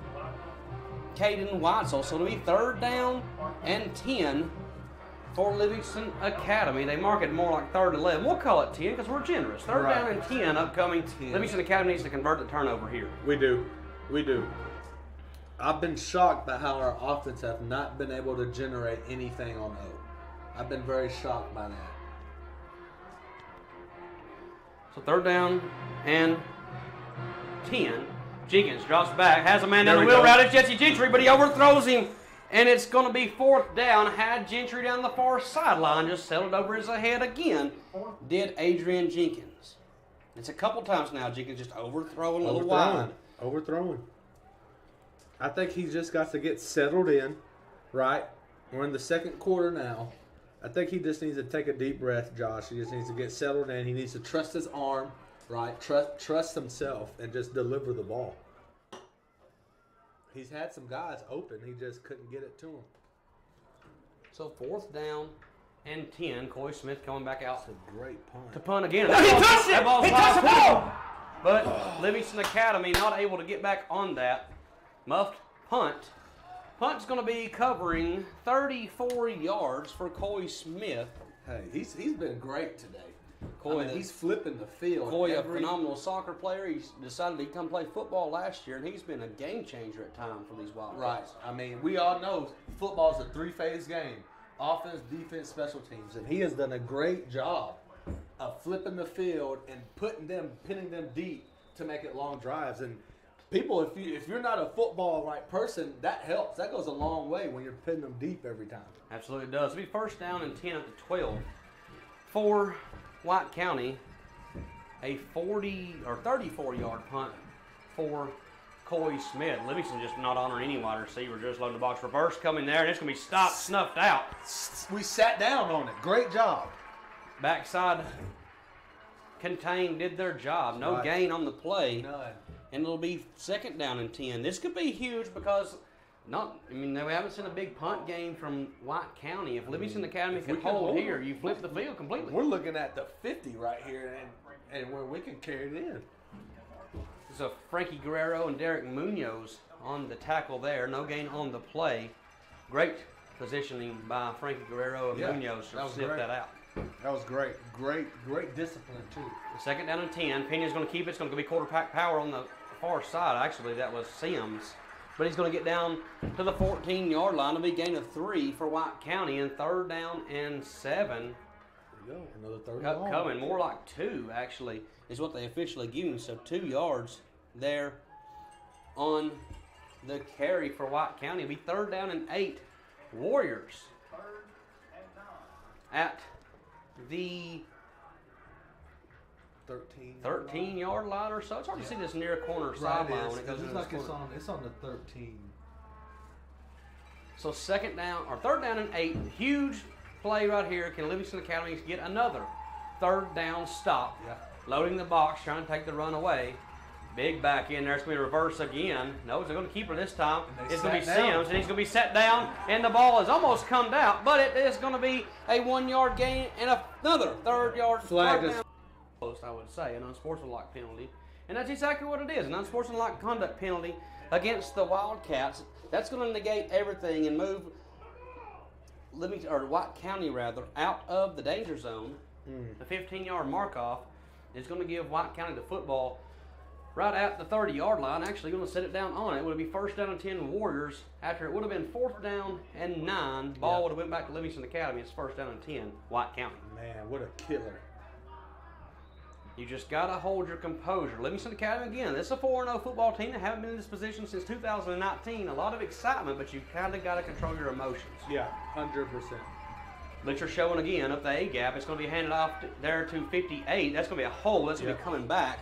Caden Watson. So it'll be 3rd down and 10 for Livingston Academy. They mark it more like 3rd and 11. We'll call it 10 because we're generous. 3rd down and 10 upcoming. 10. Livingston Academy needs to convert the turnover here. We do. I've been shocked by how our offense have not been able to generate anything on O. I've been very shocked by that. So 3rd down and 10. Jenkins drops back, has a man down the wheel route. It's Jesse Gentry, but he overthrows him. And it's going to be 4th down. Had Gentry down the far sideline, just settled over his head again. Did Adrian Jenkins. It's a couple times now. Jenkins just overthrowing a little wide. Overthrowing. I think he's just got to get settled in, right? We're in the 2nd quarter now. I think he just needs to take a deep breath, Josh. He just needs to get settled in. He needs to trust his arm, right? Trust himself and just deliver the ball. He's had some guys open. He just couldn't get it to him. So 4th down and 10. Coy Smith coming back out. That's a great punt. To punt again. He touched it! He touched the ball! But Livingston Academy not able to get back on that. Muffed punt. Punt's going to be covering 34 yards for Coy Smith. Hey, he's been great today. Coy, he's flipping the field. Coy, a phenomenal soccer player. He's decided he'd come play football last year, and he's been a game changer at times for these Wildcats. Right. I mean, we all know football's a 3-phase game. Offense, defense, special teams. And he has done a great job of flipping the field and pinning them deep to make it long drives. And people, if you're not a football person, that helps. That goes a long way when you're pinning them deep every time. Absolutely does. It'll be 1st down and 10 at the 12 for White County. A 40 or 34-yard punt for Coy Smith. Livingston just not honoring any wide receiver, just loading the box. Reverse coming there, and it's going to be stopped, snuffed out. We sat down on it. Great job. Backside contained, did their job. No gain on the play. None. And it'll be 2nd down and 10. This could be huge because we haven't seen a big punt game from White County. If Livingston Academy can hold here, you flip the field completely. We're looking at the 50 right here, and where we can carry it in. So Frankie Guerrero and Derek Munoz on the tackle there. No gain on the play. Great positioning by Frankie Guerrero and Munoz to sniff that out. That was great. Great discipline, too. 2nd down and 10. Pena's going to keep it. It's going to be quarterback power on the far side. Actually, that was Sims. But he's going to get down to the 14-yard line. It'll be a gain of 3 for White County. And 3rd down and 7. There you go. Another 3rd down. Coming. More like 2, actually, is what they officially give him. So 2 yards there on the carry for White County. It'll be 3rd down and 8. Warriors at the 13-yard line or so. It's hard to see this near corner sideline when it goes into this corner. It's on the 13. So 3rd down and 8. Huge play right here. Can Livingston Academy get another 3rd down stop? Yeah. Loading the box, trying to take the run away. Big back in there. It's going to be reverse again. No, they're going to keep her this time. It's going to be Sims, and he's going to be set down, and the ball has almost come out, but it is going to be a 1-yard gain and another 3rd-yard flag. I would say, an unsportsmanlike penalty. And that's exactly what it is, an unsportsmanlike conduct penalty against the Wildcats. That's going to negate everything and move White County out of the danger zone. The 15-yard mark-off is going to give White County the football right at the 30-yard line. Actually going to set it down on it. It would be 1st down and 10 Warriors. After it would have been 4th down and 9. Ball would have went back to Livingston Academy. It's 1st down and 10, White County. Man, what a killer. You just got to hold your composure. Livingston Academy, again, this is a 4-0 football team. They haven't been in this position since 2019. A lot of excitement, but you kind of got to control your emotions. Yeah, 100%. Blitzer showing again up the A-gap. It's going to be handed off there to 58. That's going to be a hole. That's going to be coming back.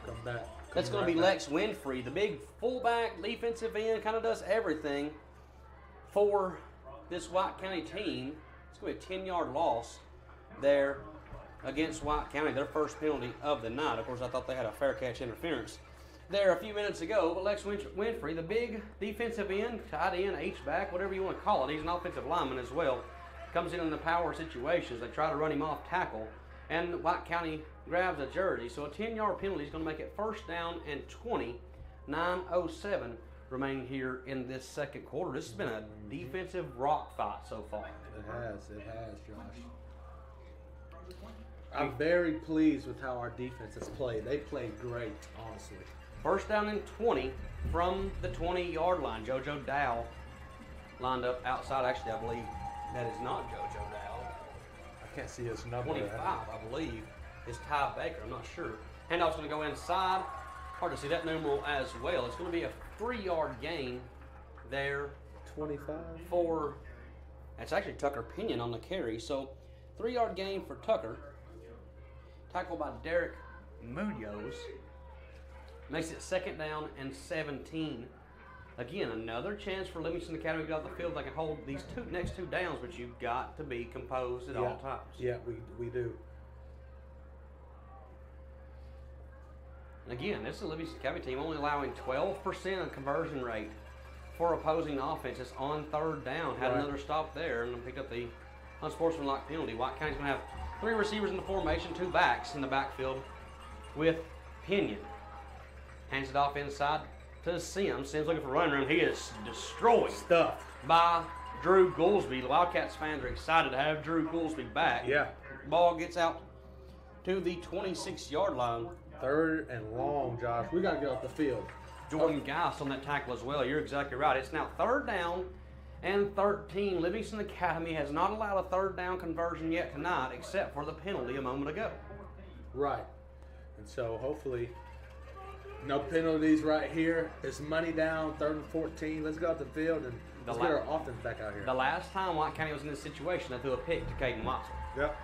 That's going to be Lex Winfrey, the big fullback, defensive end, kind of does everything for this White County team. It's going to be a 10-yard loss there against White County, their first penalty of the night. Of course, I thought they had a fair catch interference there a few minutes ago, but Lex Winfrey, the big defensive end, tight end, H-back, whatever you want to call it, he's an offensive lineman as well, comes in the power situations. They try to run him off tackle, and White County grabs a jersey. So a 10-yard penalty is going to make it first down and 20, 9:07 remaining here in this second quarter. This has been a defensive rock fight so far. It has, Josh. I'm very pleased with how our defense has played. They played great, honestly. First down and 20 from the 20-yard line. JoJo Dow lined up outside. Actually, I believe that is not JoJo Dow. I can't see his number. 25, I believe, is Ty Baker. I'm not sure. Handoff's going to go inside. Hard to see that numeral as well. It's going to be a 3-yard gain there. 25? For, that's actually Tucker Pinion on the carry. So 3-yard gain for Tucker. Tackled by Derek Munoz. Makes it second down and 17. Again, another chance for Livingston Academy to get off the field. They can hold these next two downs, but you've got to be composed at all times. Yeah, we do. And again, this is a Livingston Academy team only allowing 12% of conversion rate for opposing offenses on third down. Had another stop there and picked up the unsportsmanlike penalty. White County's going to have 3 receivers in the formation, 2 backs in the backfield with Pinion. Hands it off inside to Sims. Sims looking for a running room. He is destroyed by Drew Goolsby. The Wildcats fans are excited to have Drew Goolsby back. Yeah. Ball gets out to the 26-yard line. Third and long, Josh. We got to get off the field. Jordan Geist on that tackle as well. You're exactly right. It's now third down and 13. Livingston Academy has not allowed a third down conversion yet tonight, except for the penalty a moment ago. Right. And so hopefully no penalties right here. It's money down, 3rd and 14. Let's go out the field and let's get our offense back out here. The last time White County was in this situation, they threw a pick to Caden Watson. Yep.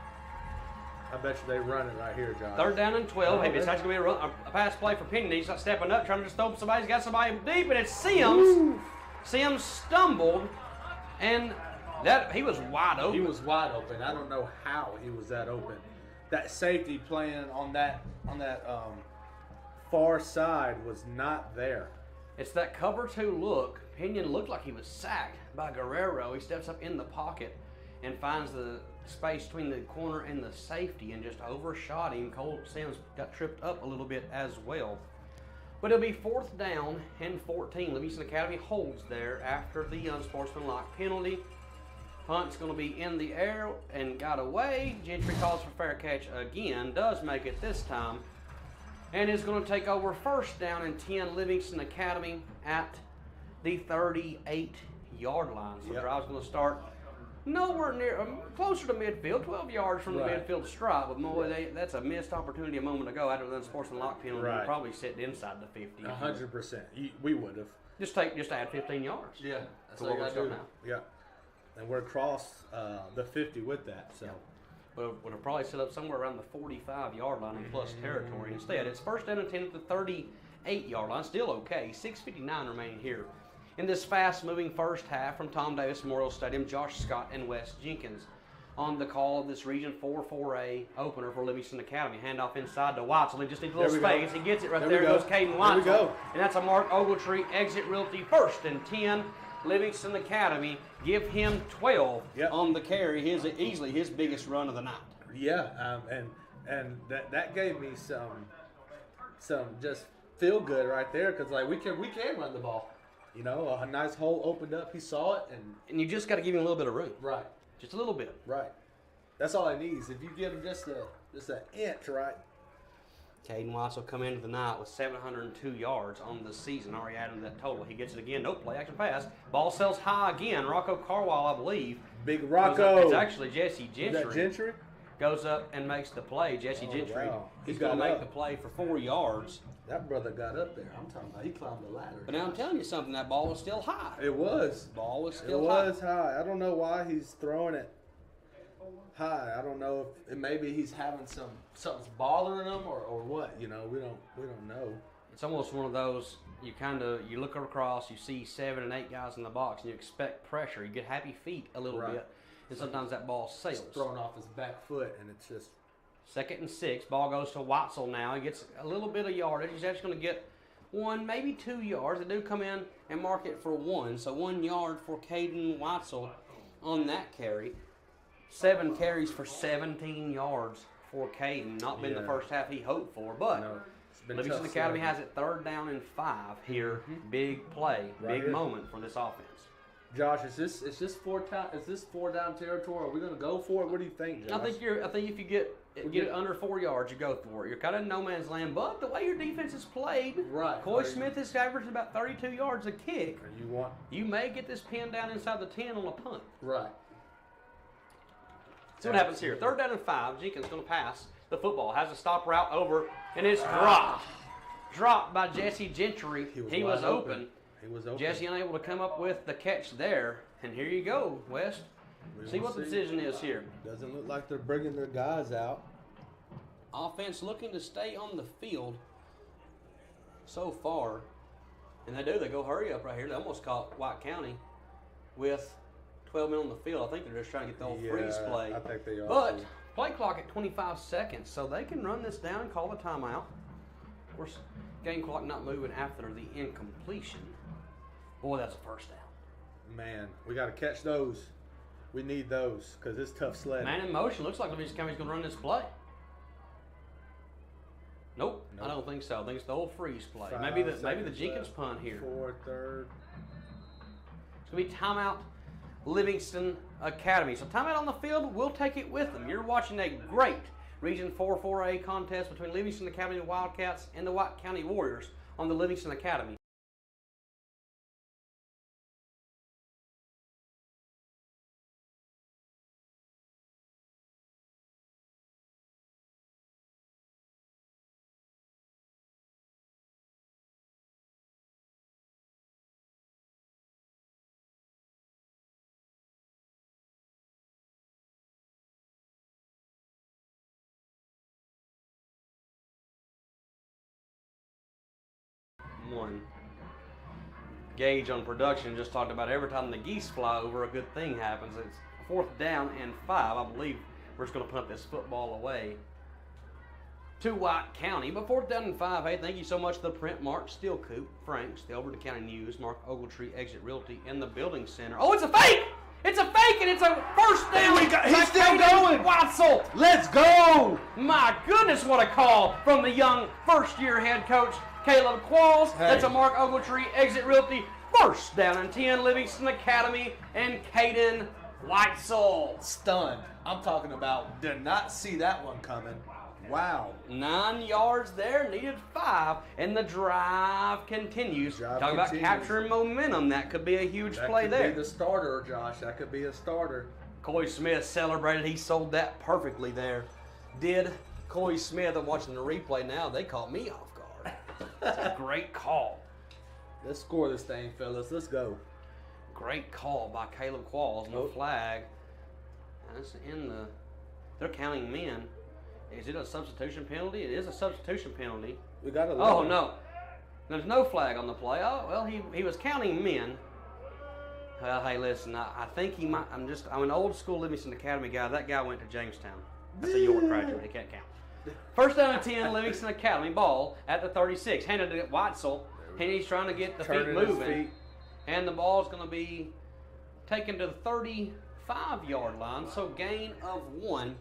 I bet you they run it right here, Josh. Third down and 12. Hey, it's actually going to be a pass play for Pinion. He's not stepping up, trying to just throw somebody. He's got somebody deep, and it's Sims. Woo. Sims stumbled, and that he was wide open. He was wide open. I don't know how he was that open. That safety playing on that far side was not there. It's that cover 2 look. Pinion looked like he was sacked by Guerrero. He steps up in the pocket and finds the space between the corner and the safety and just overshot him. Cole Sims got tripped up a little bit as well. But it'll be 4th down and 14. Livingston Academy holds there after the unsportsmanlike penalty. Punt's going to be in the air and got away. Gentry calls for fair catch again. Does make it this time. And is going to take over 1st down and 10. Livingston Academy at the 38-yard line. So the drive's going to start nowhere near, closer to midfield, 12 yards from the midfield stripe. But boy, that's a missed opportunity a moment ago after the unsportsmanlike penalty. Right. Probably sitting inside the 50. 100%. We would have. Just add 15 yards. Yeah, that's what we're doing now. Yeah, and we're across the 50 with that. So. But would have probably set up somewhere around the 45-yard line in plus territory. Instead, it's 1st down and 10 at the 38-yard line. Still okay. 6:59 remaining here in this fast-moving first half from Tom Davis Memorial Stadium. Josh Scott and Wes Jenkins on the call of this Region 4-4A opener for Livingston Academy. Handoff inside to Watson. He just needs a little space. He gets it right there. Goes Caden Watson. There we go. And that's a Mark Ogletree exit realty. 1st and 10. Livingston Academy give him 12 on the carry. Easily his biggest run of the night. Yeah, and that gave me some just feel good right there because like we can run the ball. You know, a nice hole opened up. He saw it, and you just got to give him a little bit of room. Right. Just a little bit. Right. That's all he needs. If you give him just an inch, right. Caden Watts will come into the night with 702 yards on the season. Already added to that total. He gets it again. Nope, play action pass. Ball sails high again. Rocco Carwile, I believe. Big Rocco. It's actually Jesse Gentry. Is that Gentry? Goes up and makes the play. Jesse Gentry. Wow. He's going to make the play for 4 yards. That brother got up there. I'm talking about he climbed the ladder. But now I'm telling you something. That ball was still high. It was. Ball was still high. It was high. I don't know why he's throwing it high. I don't know if maybe he's having something's bothering him or what. You know, we don't know. It's almost one of those you look across, you see 7 and 8 guys in the box, and you expect pressure. You get happy feet a little bit, and sometimes that ball sails. It's thrown off his back foot, and it's just 2nd and 6. Ball goes to Watzel now. He gets a little bit of yardage. He's actually going to get 1, maybe 2 yards. They do come in and mark it for 1. So 1 yard for Caden Weitzel on that carry. 7 carries for 17 yards for Caden. Not been the first half he hoped for, but Livingston Academy has it 3rd down and 5 here. Big play, big moment for this offense. Josh, is this 4 down territory? Are we going to go for it? What do you think, Josh? I think if you get it under 4 yards, you go for it. You're kind of in no man's land, but the way your defense is played, Coy Smith is averaging about 32 yards a kick. You may get this pinned down inside the 10 on a punt. Right. See what happens here. 3rd down and 5. Jenkins going to pass the football. Has a stop route over, and it's dropped by Jesse Gentry. He was open. He was open. Jesse unable to come up with the catch there. And here you go, West. See what the decision is here. Doesn't look like they're bringing their guys out. Offense looking to stay on the field so far. And they do. They go hurry up right here. They almost caught White County with 12 men on the field. I think they're just trying to get the old freeze play. I think they are. But play clock at 25 seconds, so they can run this down and call the timeout. Of course, game clock not moving after the incompletion. Boy, that's a first down. Man, we got to catch those. We need those because it's tough sledding. Man in motion. Looks like Livingston County's going to run this play. Nope, I don't think so. I think it's the old freeze play. Maybe the Jenkins punt here. 4, 3rd. It's going to be timeout Livingston Academy. So timeout on the field, we'll take it with them. You're watching a great Region 4 4A contest between Livingston Academy Wildcats and the White County Warriors on the Livingston Academy. One. Gage on production just talked about every time the geese fly over, a good thing happens. It's 4th down and 5. I believe we're just going to punt this football away to White County. But 4th down and 5. Hey, thank you so much to the print Mark Steel Coop, Franks, the Overton County News, Mark Ogletree, Exit Realty, and the Building Center. Oh, it's a fake! It's a fake, and it's a first down. He's still going. Weitzel. Let's go. My goodness, what a call from the young first-year head coach, Caleb Qualls. Hey. That's a Mark Ogletree, Exit Realty. First down and 10, Livingston Academy, and Caden Weitzel. Stunned. I'm talking about did not see that one coming. Wow. 9 yards there, needed 5, and the drive continues. Talk about capturing momentum. That could be a huge play there. That could be the starter, Josh. That could be a starter. Coy Smith celebrated. He sold that perfectly there. Did Coy Smith. I'm watching the replay now. They caught me off guard. That's a great call. Let's score this thing, fellas. Let's go. Great call by Caleb Qualls. No flag. That's in the. They're counting men. Is it a substitution penalty? It is a substitution penalty. We got a. Oh no, there's no flag on the play. Oh well, he was counting men. Well, hey, listen, I think he might. I'm an old school Livingston Academy guy. That guy went to Jamestown. That's a York graduate. He can't count. First down and 10, Livingston Academy ball at the 36. Handed to Weitzel, and he's trying to get the feet moving. And the ball's going to be taken to the 35-yard line. So gain of 1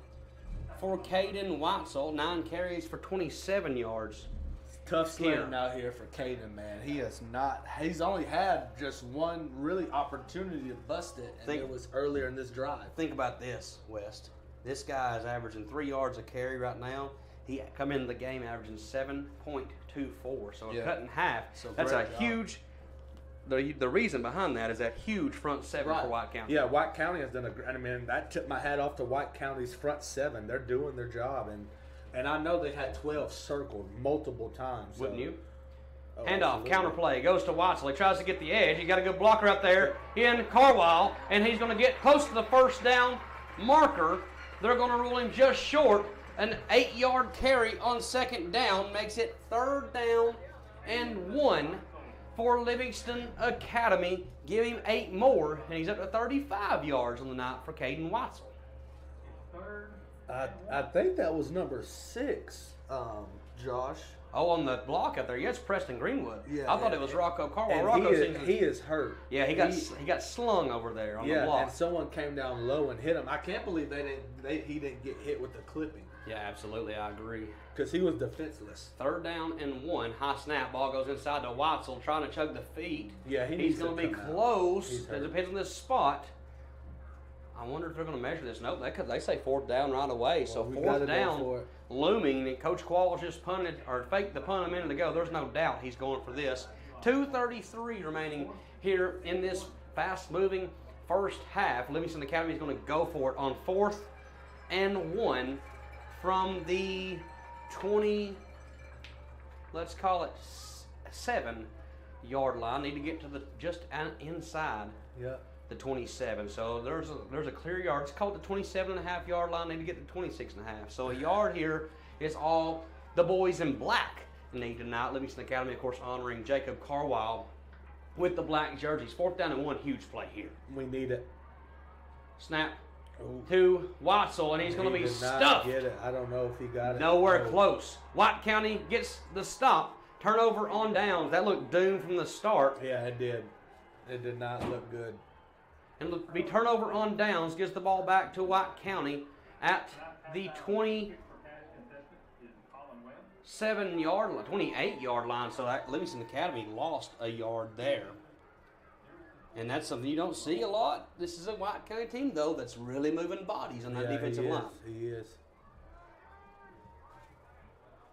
for Caden Weitzel. 9 carries for 27 yards. Tough sledding out here for Caden, man. He's only had just one really opportunity to bust it, and it was earlier in this drive. Think about this, West. This guy is averaging 3 yards a carry right now. He come into the game averaging 7.24, so a cut in half. So that's a huge. The reason behind that is that huge front seven for White County. Yeah, White County has done that tipped my hat off to White County's front seven. They're doing their job, and I know they had 12 circled multiple times. Wouldn't you? Handoff, counterplay, goes to Weitzel. He tries to get the edge. He got a good blocker out there in Carwile, and he's going to get close to the first down marker. They're going to rule him just short. An 8-yard carry on second down makes it 3rd down and 1 for Livingston Academy. Give him 8 more, and he's up to 35 yards on the night for Caden Weitzel. I think that was number 6, Josh. Oh, on the block out there, yes, Preston Greenwood. Yeah, I thought it was Rocco Carwell. And Rocco he is hurt. Yeah, he got slung over there on the block. And someone came down low and hit him. I can't believe he didn't get hit with the clipping. Yeah, absolutely, I agree. Because he was defenseless. 3rd down and 1. High snap. Ball goes inside to Watzel, trying to chug the feet. Yeah, he's going to be close. It depends on this spot. I wonder if they're going to measure this. Nope, they say 4th down right away. So 4th down looming. And Coach Qualls just punted or faked the punt a minute ago. There's no doubt he's going for this. 2:33 remaining here in this fast-moving first half. Livingston Academy is going to go for it on 4th and 1 from the 20. Let's call it 7-yard line. Need to get to the just inside. Yep. The 27. So there's a clear yard. It's called the 27.5-yard line. Need to get to 26.5. So a yard here is all the boys in black need tonight. Livingston Academy, of course, honoring Jacob Carwile with the black jerseys. 4th down and 1. Huge play here. We need it. Snap to Watzel, and he's going to be stuffed. Get it. I don't know if he got it. Nowhere close. White County gets the stop. Turnover on downs. That looked doomed from the start. Yeah, it did. It did not look good. And look, be turnover on downs, gives the ball back to White County at the 27-yard line, 28-yard line. So that Livingston Academy lost a yard there. And that's something you don't see a lot. This is a White County team, though, that's really moving bodies on that defensive line. He is.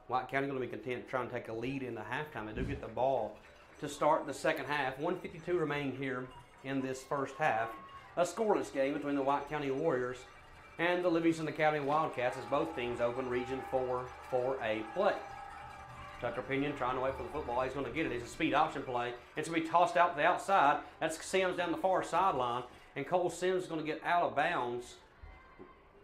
White County going to be content to try and take a lead into halftime. They do get the ball to start the second half. 1:52 remaining here in this first half. A scoreless game between the White County Warriors and the Livingston Academy Wildcats as both teams open Region 4 for a play. Tucker Pinion trying to wait for the football. He's going to get it. It's a speed option play. It's going to be tossed out to the outside. That's Sims down the far sideline. And Cole Sims is going to get out of bounds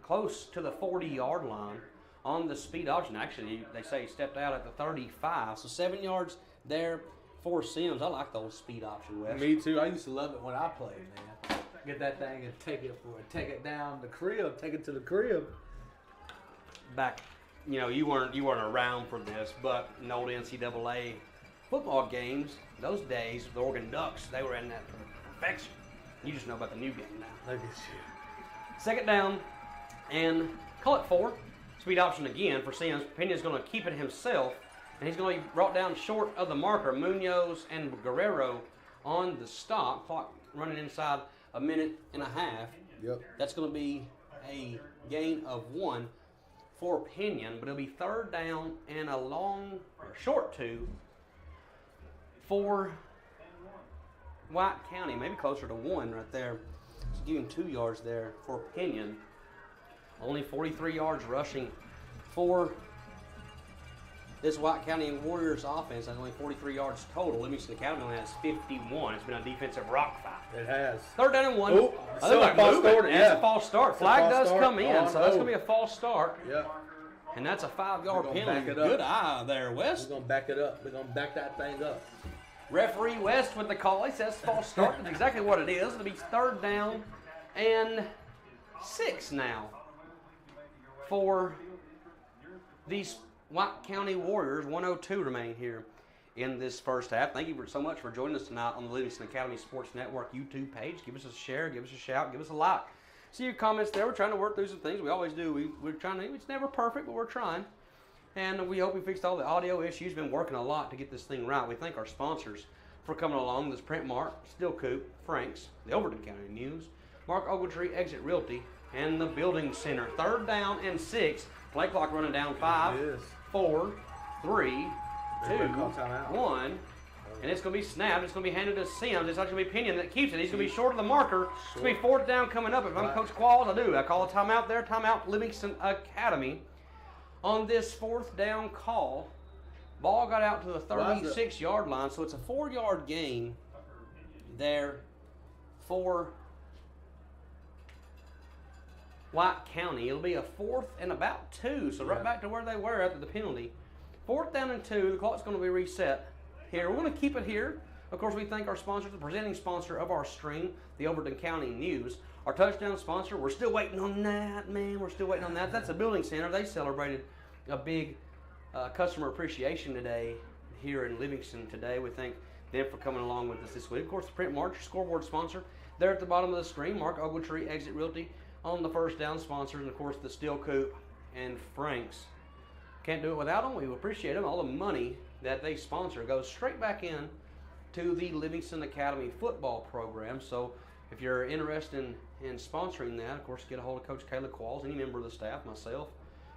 close to the 40-yard line on the speed option. Actually, they say he stepped out at the 35. So 7 yards there for Sims. I like those speed option, Wes. Me too. I used to love it when I played, man. Get that thing and take it down the crib, take it to the crib. Back, you weren't around for this, but in old NCAA football games, those days, the Oregon Ducks, they were in that perfection. You just know about the new game now. Look at you. 2nd down and call it 4. Speed option again for Sims. Pena's going to keep it himself, and he's going to be brought down short of the marker. Munoz and Guerrero on the stop. Clock running inside a minute and a half. Yep. That's going to be a gain of 1 for Pinion, but it'll be 3rd down and a short 2 for White County. Maybe closer to 1 right there. So give him 2 yards there for Pinion. Only 43 yards rushing for this White County Warriors offense. That's only 43 yards total. Livingston Academy only has 51. It's been a defensive rock fight. It has. 3rd down and 1. Oh, That's a false start. Flag does come in, so that's going to be a false start. Yep. And that's a 5-yard penalty. Back it up. Good eye there, West. We're going to back it up. We're going to back that thing up. Referee West with the call. He says false start. That's exactly what it is. It'll be 3rd down and 6 now for these White County Warriors. 1:02 remain here in this first half. Thank you so much for joining us tonight on the Livingston Academy Sports Network YouTube page. Give us a share, give us a shout, give us a like. See your comments there. We're trying to work through some things. We always do. We're trying to. It's never perfect, but we're trying. And we hope we fixed all the audio issues. Been working a lot to get this thing right. We thank our sponsors for coming along. This Print Mart, Steel Coop, Frank's, the Overton County News, Mark Ogletree Exit Realty, and the Building Center. 3rd down and 6. Play clock running down 5, 4, 3, 2, 1. And it's going to be snapped. It's going to be handed to Sims. It's not going to be Pinion that keeps it. He's going to be short of the marker. It's going to be 4th down coming up. If I'm Coach Qualls, I do. I call a timeout there. Timeout Livingston Academy. On this 4th down call, ball got out to the 36-yard line. So it's a 4-yard gain there for White County. It'll be a 4th and about 2. So right back to where they were after the penalty. 4th down and 2. The clock's going to be reset here. We're going to keep it here. Of course, we thank our sponsor, the presenting sponsor of our stream, the Overton County News. Our touchdown sponsor, we're still waiting on that, man. We're still waiting on that. That's the Building Center. They celebrated a big Customer Appreciation Day here in Livingston today. We thank them for coming along with us this week. Of course, the Print March scoreboard sponsor there at the bottom of the screen. Mark Ogletree, Exit Realty on the first down sponsors, and of course the Steel Coop and Frank's. Can't do it without them. We appreciate them. All the money that they sponsor goes straight back in to the Livingston Academy football program. So if you're interested in sponsoring that, of course, get a hold of Coach Kayla Qualls, any member of the staff, myself,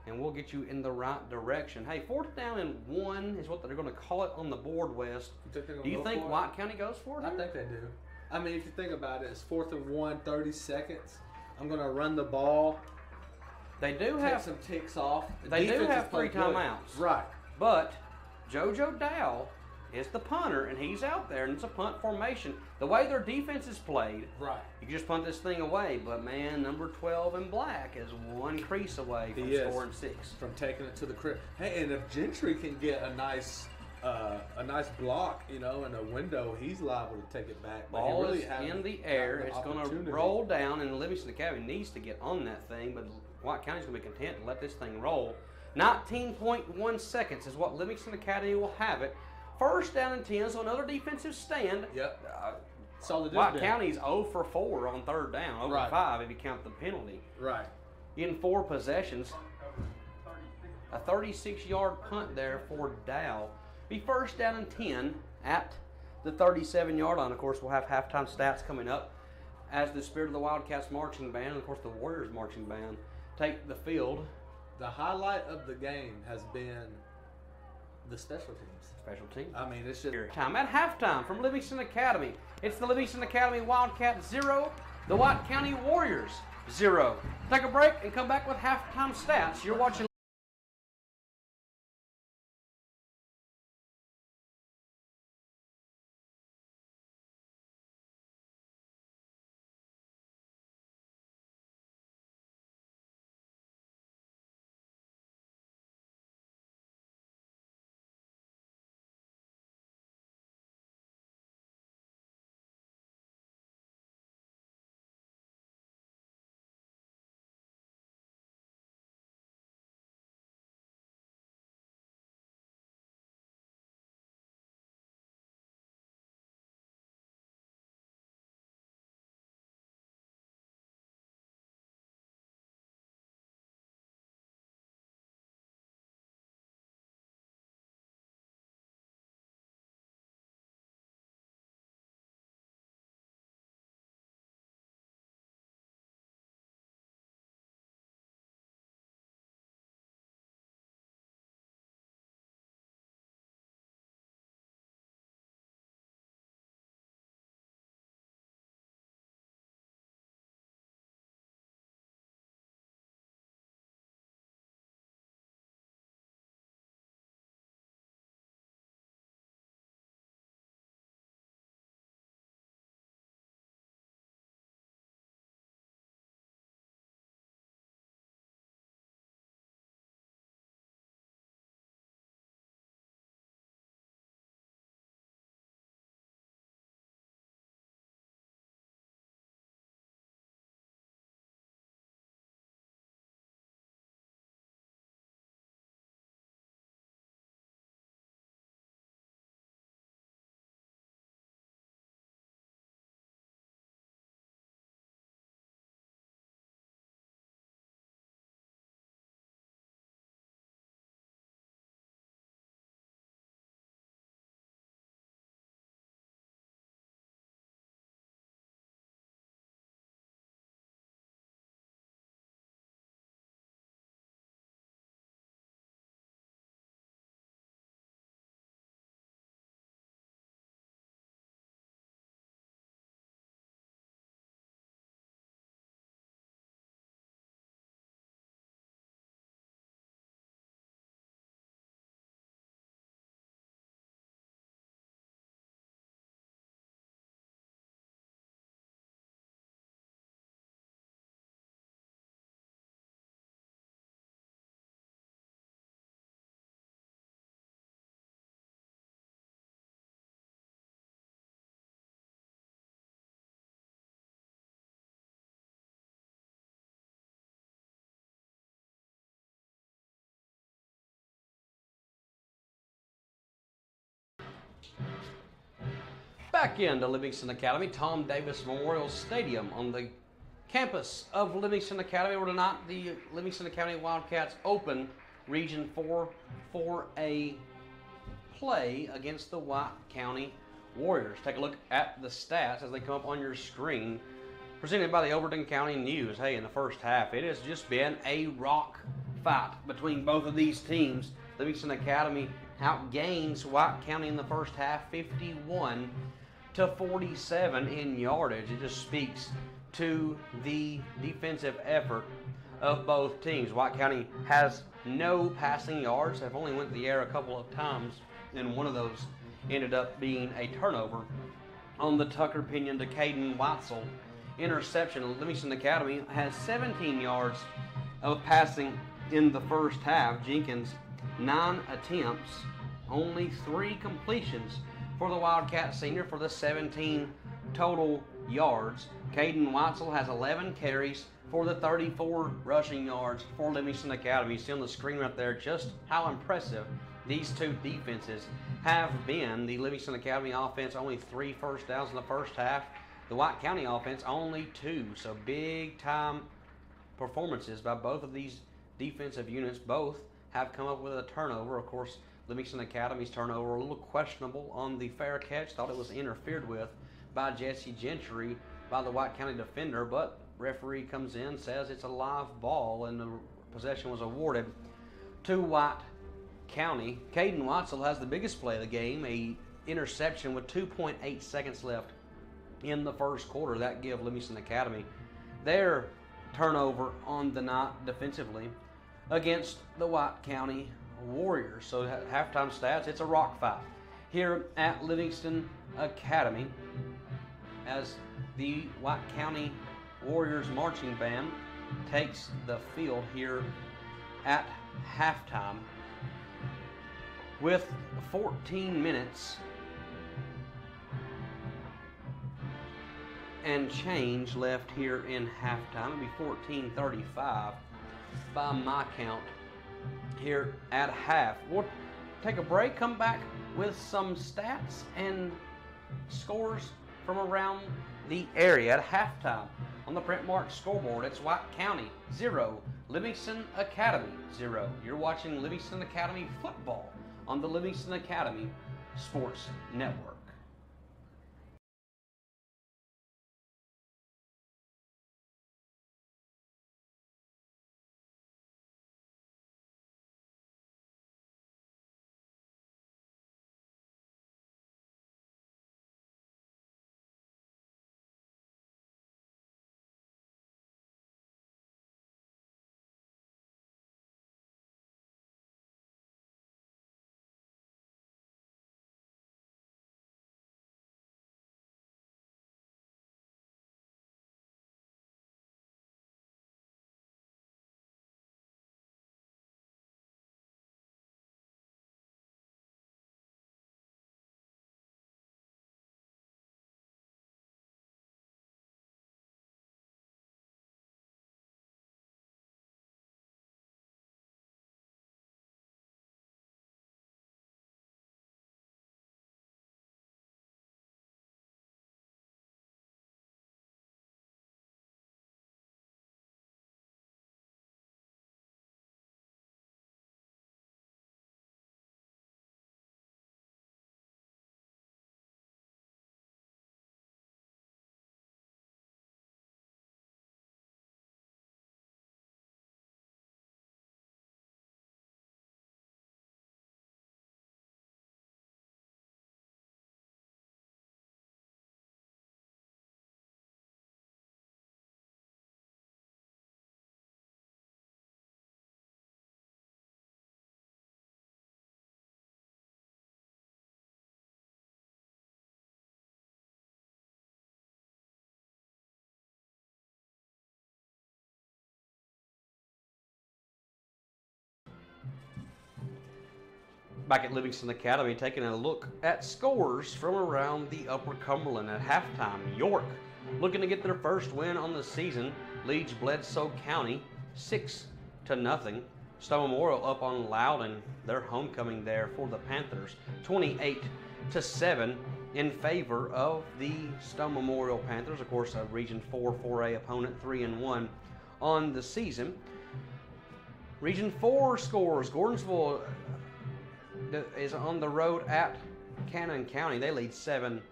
and we'll get you in the right direction. Hey, 4th down and 1 is what they're going to call it on the board, West. Do you think White County goes for it? I think they do. I mean, if you think about it, it's 4th and 1, 30 seconds. I'm going to run the ball. They do Take have some ticks off. They do have 3 timeouts. Right. But JoJo Dow is the punter, and he's out there, and it's a punt formation. The way their defense is played, right, you can just punt this thing away. But, man, number 12 in black is one crease away from scoring 6. From taking it to the crib. Hey, and if Gentry can get a nice block, you know, in a window, he's liable to take it back. But Ball really is in the air. It's going to roll down, and Livingston Academy needs to get on that thing. But White County's going to be content to let this thing roll. 19.1 seconds is what Livingston Academy will have it. 1st down and 10, so another defensive stand. Yep. White County's 0 for 4 on 3rd down, 0 for 5 if you count the penalty. Right. In 4 possessions, a 36-yard punt there for Dow. Be 1st down and 10 at the 37-yard line. Of course, we'll have halftime stats coming up as the Spirit of the Wildcats marching band and, of course, the Warriors marching band take the field. The highlight of the game has been the special teams. Special teams. I mean, it's just time at halftime from Livingston Academy. It's the Livingston Academy Wildcats 0, the White County Warriors 0. Take a break and come back with halftime stats. You're watching Back into Livingston Academy, Tom Davis Memorial Stadium on the campus of Livingston Academy, where tonight the Livingston Academy Wildcats open Region 4 4A play against the White County Warriors. Take a look at the stats as they come up on your screen. Presented by the Overton County News. Hey, in the first half, it has just been a rock fight between both of these teams. Livingston Academy outgains White County in the first half 51 to 47 in yardage. It just speaks to the defensive effort of both teams. White County has no passing yards. They've only went the air a couple of times, and one of those ended up being a turnover on the Tucker Pinion to Caden Weitzel interception. Livingston Academy has 17 yards of passing in the first half. Jenkins, 9 attempts, only 3 completions for the Wildcat senior for the 17 total yards. Caden Weitzel has 11 carries for the 34 rushing yards for Livingston Academy. You see on the screen right there just how impressive these two defenses have been. The Livingston Academy offense only 3 first downs in the first half. The White County offense only 2. So big time performances by both of these defensive units. Both have come up with a turnover. Of course, Livingston Academy's turnover a little questionable on the fair catch. Thought it was interfered with by Jesse Gentry by the White County defender, but referee comes in, says it's a live ball, and the possession was awarded to White County. Caden Weitzel has the biggest play of the game, a interception with 2.8 seconds left in the first quarter. That give Livingston Academy their turnover on the night defensively against the White County Warriors. So at halftime stats, it's a rock fight here at Livingston Academy as the White County Warriors marching band takes the field here at halftime with 14 minutes and change left here in halftime. It'll be 14:35 by my count here at half. We'll take a break, come back with some stats and scores from around the area at halftime. On the print marked scoreboard, it's White County 0, Livingston Academy 0. You're watching Livingston Academy football on the Livingston Academy Sports Network. Back at Livingston Academy, taking a look at scores from around the Upper Cumberland at halftime. York looking to get their first win on the season, leads Bledsoe County 6-0. Stone Memorial up on Loudon, their homecoming there for the Panthers, 28-7. in favor of the Stone Memorial Panthers. Of course, a Region 4 4A opponent, 3-1 on the season. Region 4 scores. Gordonsville is on the road at Cannon County. They lead 7-0.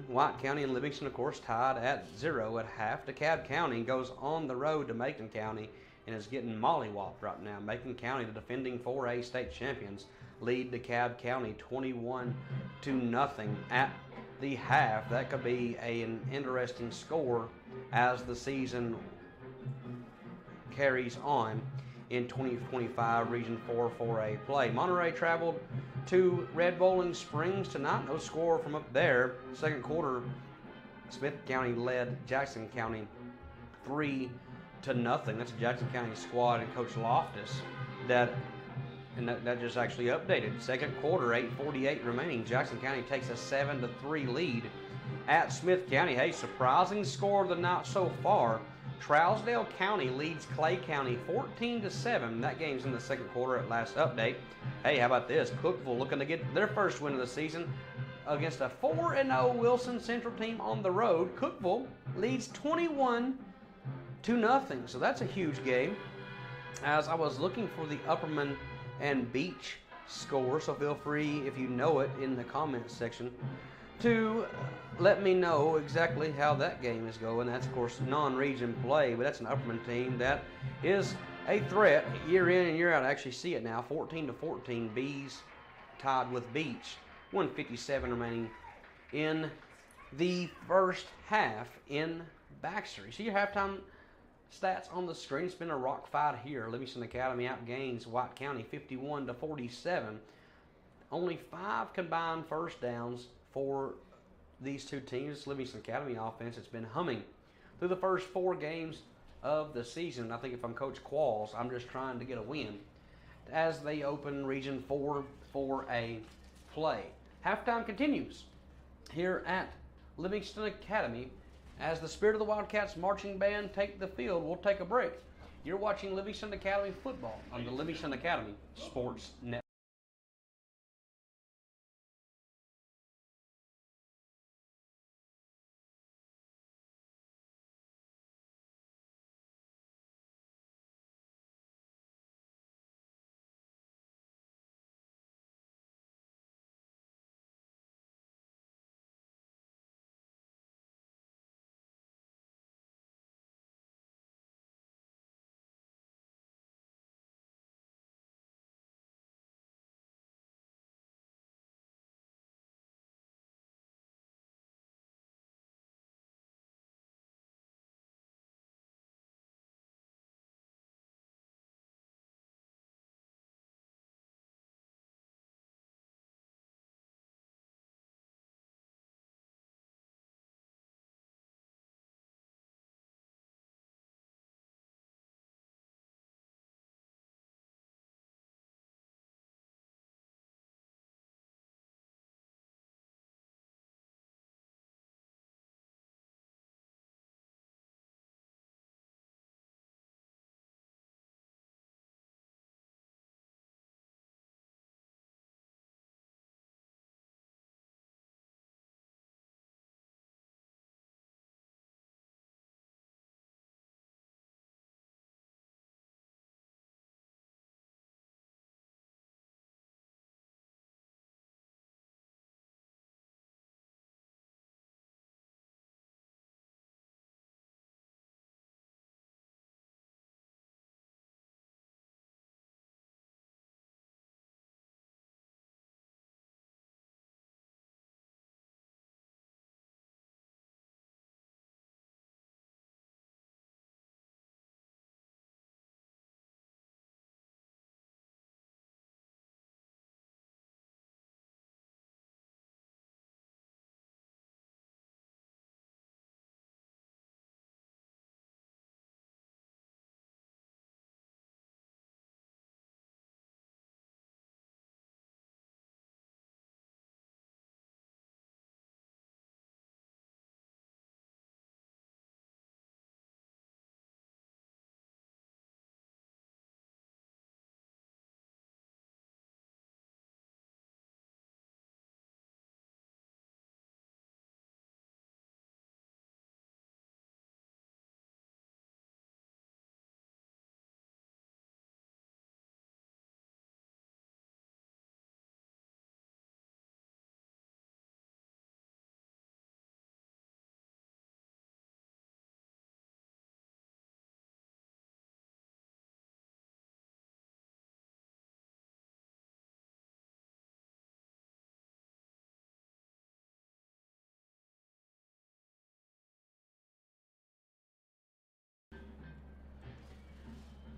White County and Livingston, of course, tied at 0 at half. DeKalb County goes on the road to Macon County and is getting mollywopped right now. Macon County, the defending 4A state champions, lead DeKalb County 21-0 at the half. That could be an interesting score as the season carries on in 2025 Region 4 4A play. Monterey traveled to Red Bowling Springs tonight. No score from up there. Second quarter, Smith County led Jackson County 3-0. That's a Jackson County squad and Coach Loftus that just actually updated. Second quarter, 8:48 remaining. Jackson County takes a 7-3 lead at Smith County. Hey, surprising score of the night so far. Trousdale County leads Clay County 14-7. That game's in the second quarter at last update. Hey, how about this? Cookeville looking to get their first win of the season against a 4-0 Wilson Central team on the road. Cookeville leads 21-0. So that's a huge game. As I was looking for the Upperman and Beach score, so feel free, if you know it, in the comments section to let me know exactly how that game is going. That's, of course, non-region play, but that's an Upperman team that is a threat year in and year out. I actually see it now, 14-14, Bees tied with Beach. 1:57 remaining in the first half in Baxter. You see your halftime stats on the screen. It's been a rock fight here. Livingston Academy outgains White County 51-47. Only 5 combined first downs for these two teams. Livingston Academy offense has been humming through the first 4 games of the season. I think if I'm Coach Qualls, I'm just trying to get a win as they open Region 4 4A play. Halftime continues here at Livingston Academy as the Spirit of the Wildcats marching band take the field. We'll take a break. You're watching Livingston Academy football on the Livingston Academy Sports Network.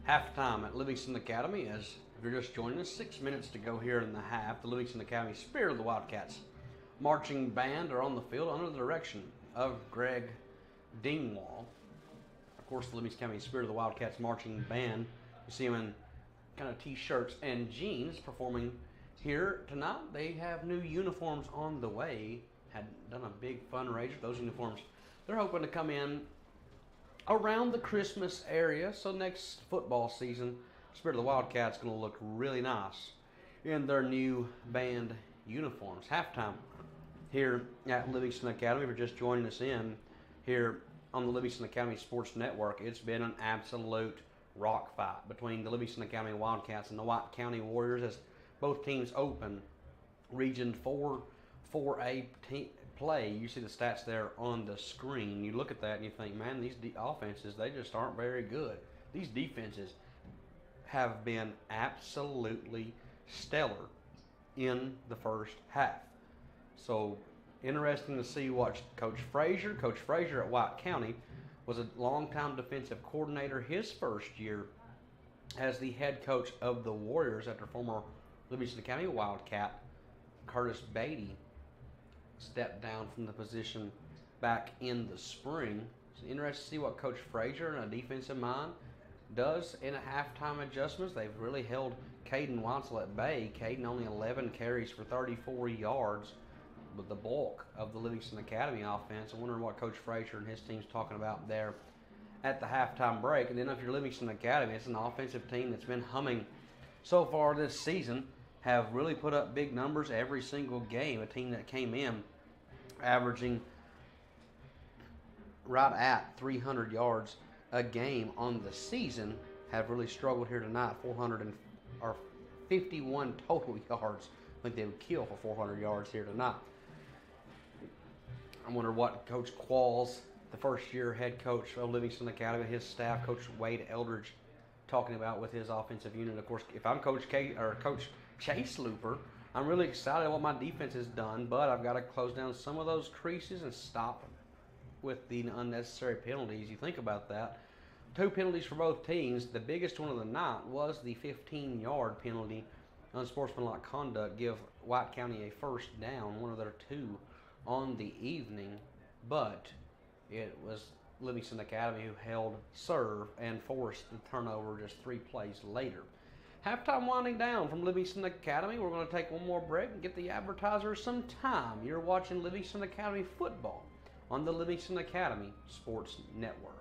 Halftime at Livingston Academy. As if you're just joining us, 6 minutes to go here in the half. The Livingston Academy Spirit of the Wildcats marching band are on the field under the direction of Greg Dingwall. Of course, the Livingston Academy Spirit of the Wildcats marching band. You see them in kind of t-shirts and jeans performing here tonight. They have new uniforms on the way. Had done a big fundraiser. Those uniforms, they're hoping to come in around the Christmas area. So next football season, Spirit of the Wildcats going to look really nice in their new band uniforms. Halftime here at Livingston Academy. If you're just joining us in here on the Livingston Academy Sports Network, it's been an absolute rock fight between the Livingston Academy Wildcats and the White County Warriors as both teams open Region 4A play. You see the stats there on the screen. You look at that and you think, man, these offenses, they just aren't very good. These defenses have been absolutely stellar in the first half. So interesting to see what Coach Frazier at White County was a longtime defensive coordinator. His first year as the head coach of the Warriors after former Livingston Academy Wildcat Curtis Beatty stepped down from the position back in the spring. It's interesting to see what Coach Frazier and a defensive mind does in a halftime adjustments. They've really held Caden Watzel at bay. Caden only 11 carries for 34 yards, but the bulk of the Livingston Academy offense. I wonder what Coach Frazier and his team's talking about there at the halftime break. And then if you're Livingston Academy, it's an offensive team that's been humming so far this season, have really put up big numbers every single game. A team that came in averaging right at 300 yards a game on the season have really struggled here tonight. 51 total yards. I think they would kill for 400 yards here tonight. I wonder what Coach Qualls, the first-year head coach of Livingston Academy, his staff, Coach Wade Eldridge, talking about with his offensive unit. Of course, if I'm Coach Chase Looper, I'm really excited what my defense has done, but I've got to close down some of those creases and stop with the unnecessary penalties. You think about that. 2 penalties for both teams. The biggest one of the night was the 15-yard penalty, unsportsmanlike conduct, give White County a first down, one of their 2 on the evening, but it was Livingston Academy who held serve and forced the turnover just 3 plays later. Halftime winding down from Livingston Academy. We're going to take one more break and get the advertisers some time. You're watching Livingston Academy football on the Livingston Academy Sports Network.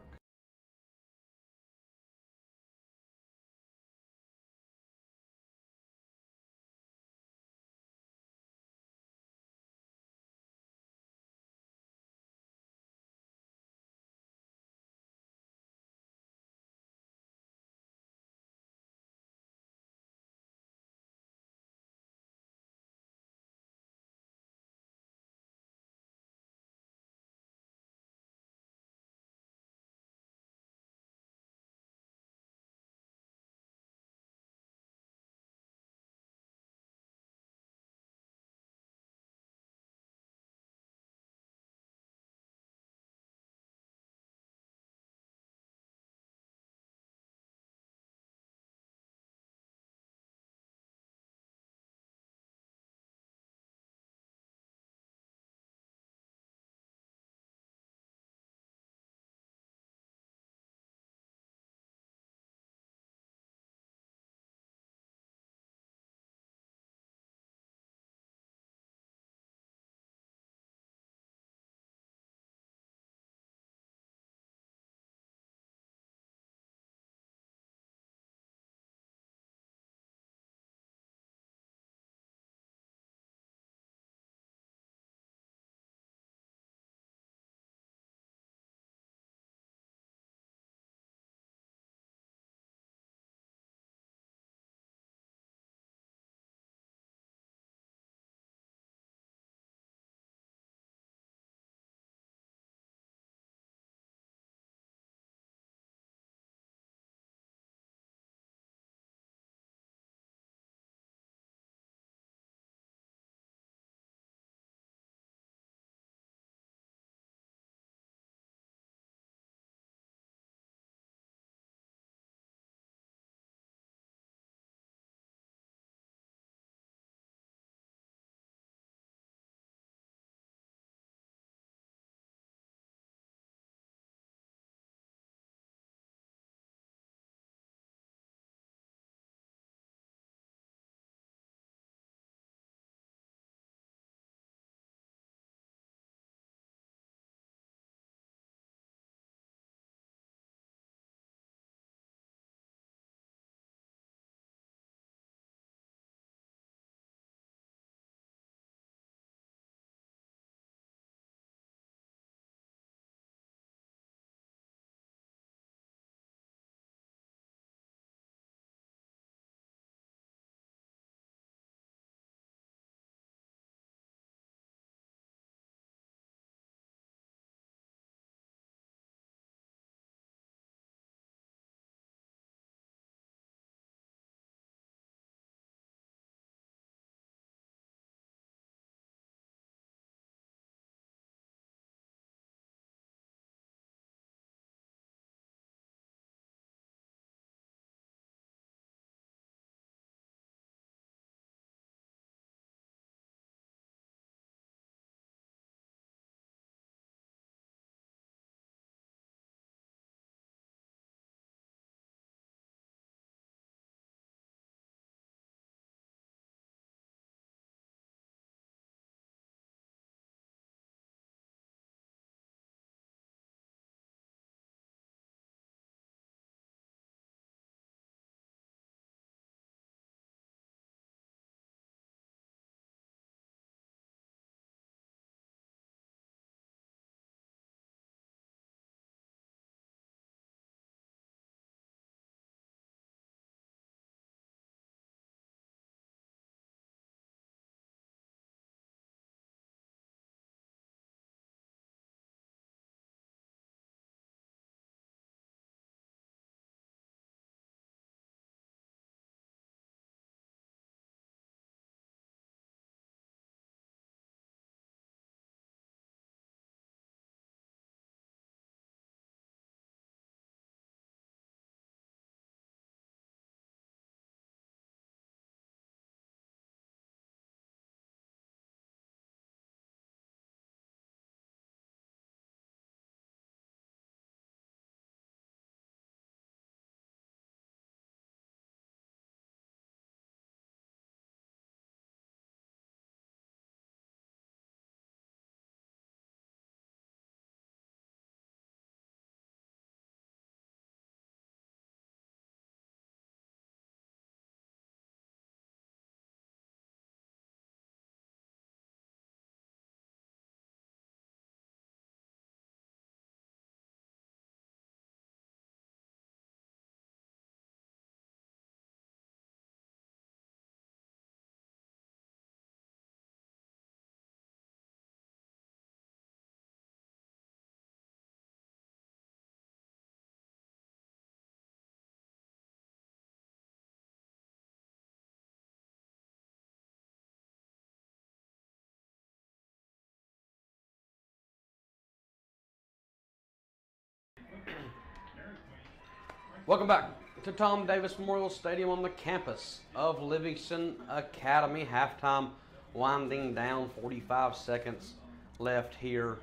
Welcome back to Tom Davis Memorial Stadium on the campus of Livingston Academy. Halftime winding down, 45 seconds left here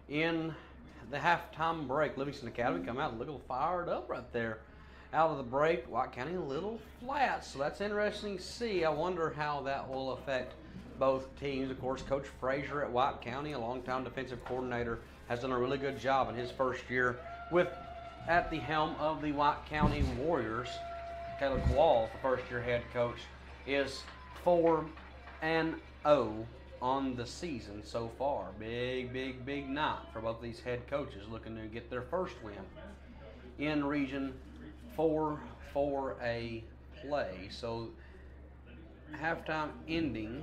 in the halftime break. Livingston Academy come out looking fired up right there. Out of the break, White County a little flat, so that's interesting to see. I wonder how that will affect both teams. Of course, Coach Frazier at White County, a longtime defensive coordinator, has done a really good job in his first year at the helm of the White County Warriors. Taylor Kowal, the first-year head coach, is 4-0 on the season so far. Big night for both these head coaches, looking to get their first win in Region 4-4A play. So halftime ending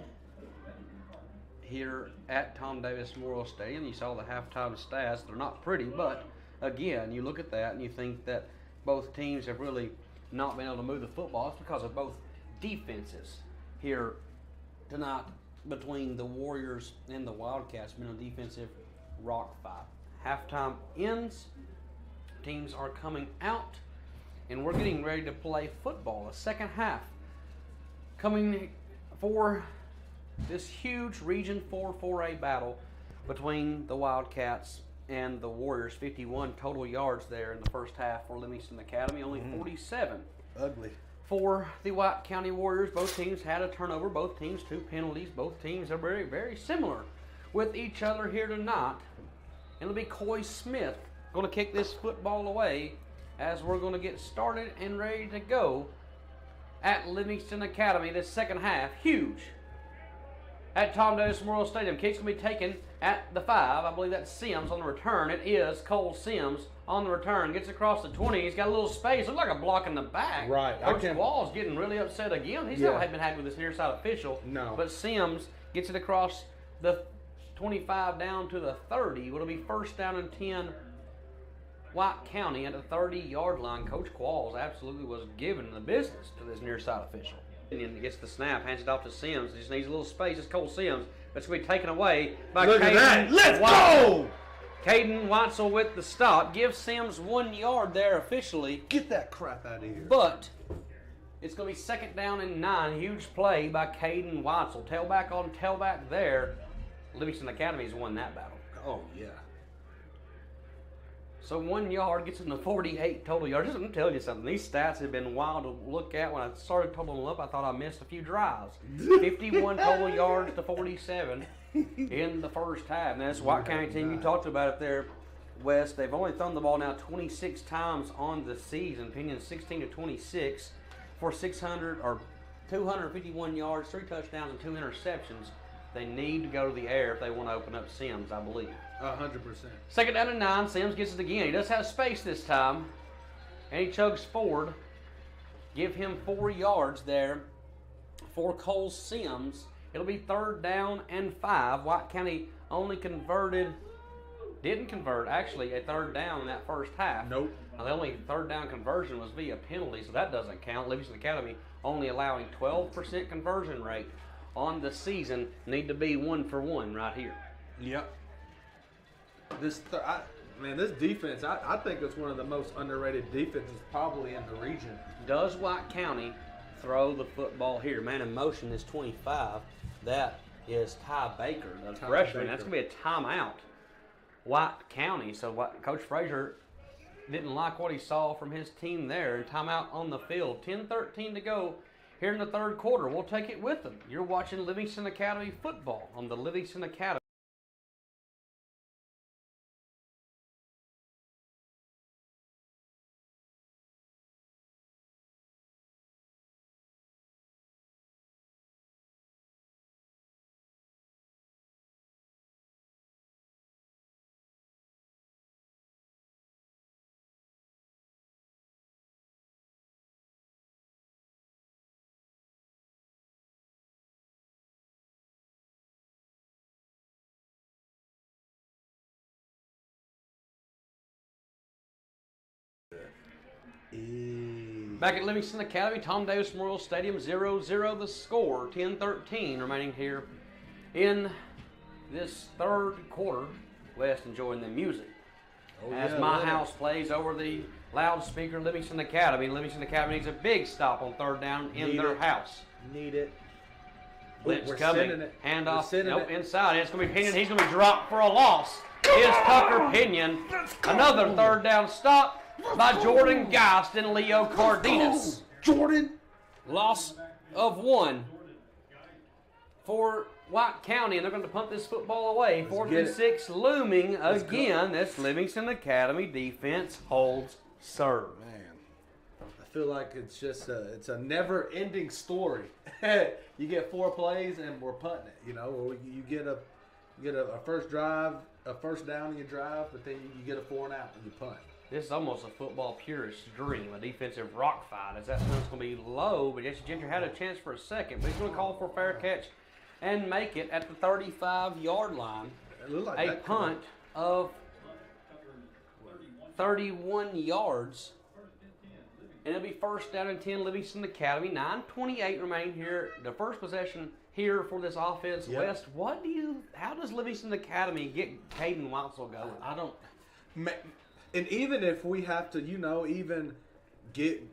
here at Tom Davis Memorial Stadium. You saw the halftime stats. They're not pretty, but again, you look at that and you think that both teams have really not been able to move the football. It's because of both defenses here tonight between the Warriors and the Wildcats. Been a defensive rock fight. Halftime ends. Teams are coming out, and we're getting ready to play football. The second half coming for this huge Region 4-4A battle between the Wildcats and the Warriors. 51 total yards there in the first half for Livingston Academy, only 47 Ugly. for the White County Warriors. Both teams had a turnover, both teams 2 penalties. Both teams are very similar with each other here tonight. It'll be Coy Smith going to kick this football away as we're going to get started and ready to go at Livingston Academy. This second half, huge at Tom Davis Memorial Stadium. Kick's going to be taken at the 5. I believe that's Sims on the return. It is Cole Sims on the return. Gets across the 20. He's got a little space. Looks like a block in the back. Right. Coach Wall's getting really upset again. He's not been happy with this near side official. No. But Sims gets it across the 25 down to the 30. It'll be first down and 10 White County at the 30-yard line. Coach Qualls absolutely was giving the business to this near side official. And he gets the snap, hands it off to Sims. He just needs a little space. It's Cole Sims. That's going to be taken away by Look at that. Let's go! go! Caden Weitzel with the stop. Gives Sims 1 yard there officially. Get that crap out of here. But it's going to be second down and 9. Huge play by Caden Weitzel. Tailback on tailback there. Livingston Academy's won that battle. Oh, yeah. So 1 yard gets him to 48 total yards. Just let me tell you something. These stats have been wild to look at. When I started totaling them up, I thought I missed a few drives. 51 total yards to 47 in the first half. And that's White County team you talked about it there, Wes. They've only thrown the ball now 26 times on the season, pinning 16 to 26 for 251 yards, 3 touchdowns, and 2 interceptions. They need to go to the air if they want to open up Sims, I believe. 100%. Second down and 9. Sims gets it again. He does have space this time. And he chugs forward. Give him 4 yards there for Cole Sims. It'll be third down and 5. White County only didn't convert, actually, a third down in that first half. Nope. Now, the only third down conversion was via penalty, so that doesn't count. Livingston Academy only allowing 12% conversion rate on the season. Need to be 1 for 1 right here. Yep. This defense, I think it's one of the most underrated defenses probably in the region. Does White County throw the football here? Man in motion is 25. That is Ty Baker, the freshman. Baker. That's going to be a timeout. White County. So Coach Frazier didn't like what he saw from his team there. And timeout on the field. 10-13 to go here in the third quarter. We'll take it with them. You're watching Livingston Academy football on the Livingston Academy. Back at Livingston Academy, Tom Davis Memorial Stadium, 0-0 the score, 10-13 remaining here in this third quarter. West enjoying the music as my house plays over the loudspeaker, Livingston Academy. Livingston Academy needs a big stop on third down in their house. Need it. Blitz We're coming. sending it. Handoff. We're Nope, sending it. inside. It's going to be Pinion. He's going to be dropped for a loss. Is Tucker Pinion. Another third down stop by Jordan Geist and Leo Cardenas. Jordan. Loss of 1 for White County, and they're going to punt this football away. 4th and 6 looming again. This Livingston Academy defense holds serve. Man, I feel like it's just it's a never-ending story. You get 4 plays and we're punting it. You know, or you get a first drive, a first down in your drive, but then you get a 4 and out and you punt. This is almost a football purist's dream, a defensive rock fight. As that one's going to be low, but Jesse Ginger had a chance for a second, but he's going to call for a fair catch and make it at the 35-yard line. Like a punt of 31 yards. And it'll be first down and 10, Livingston Academy. 9:28 remaining here. The first possession here for this offense. Yep. West, how does Livingston Academy get Caden Weitzel going? I don't. And even if we have to, even get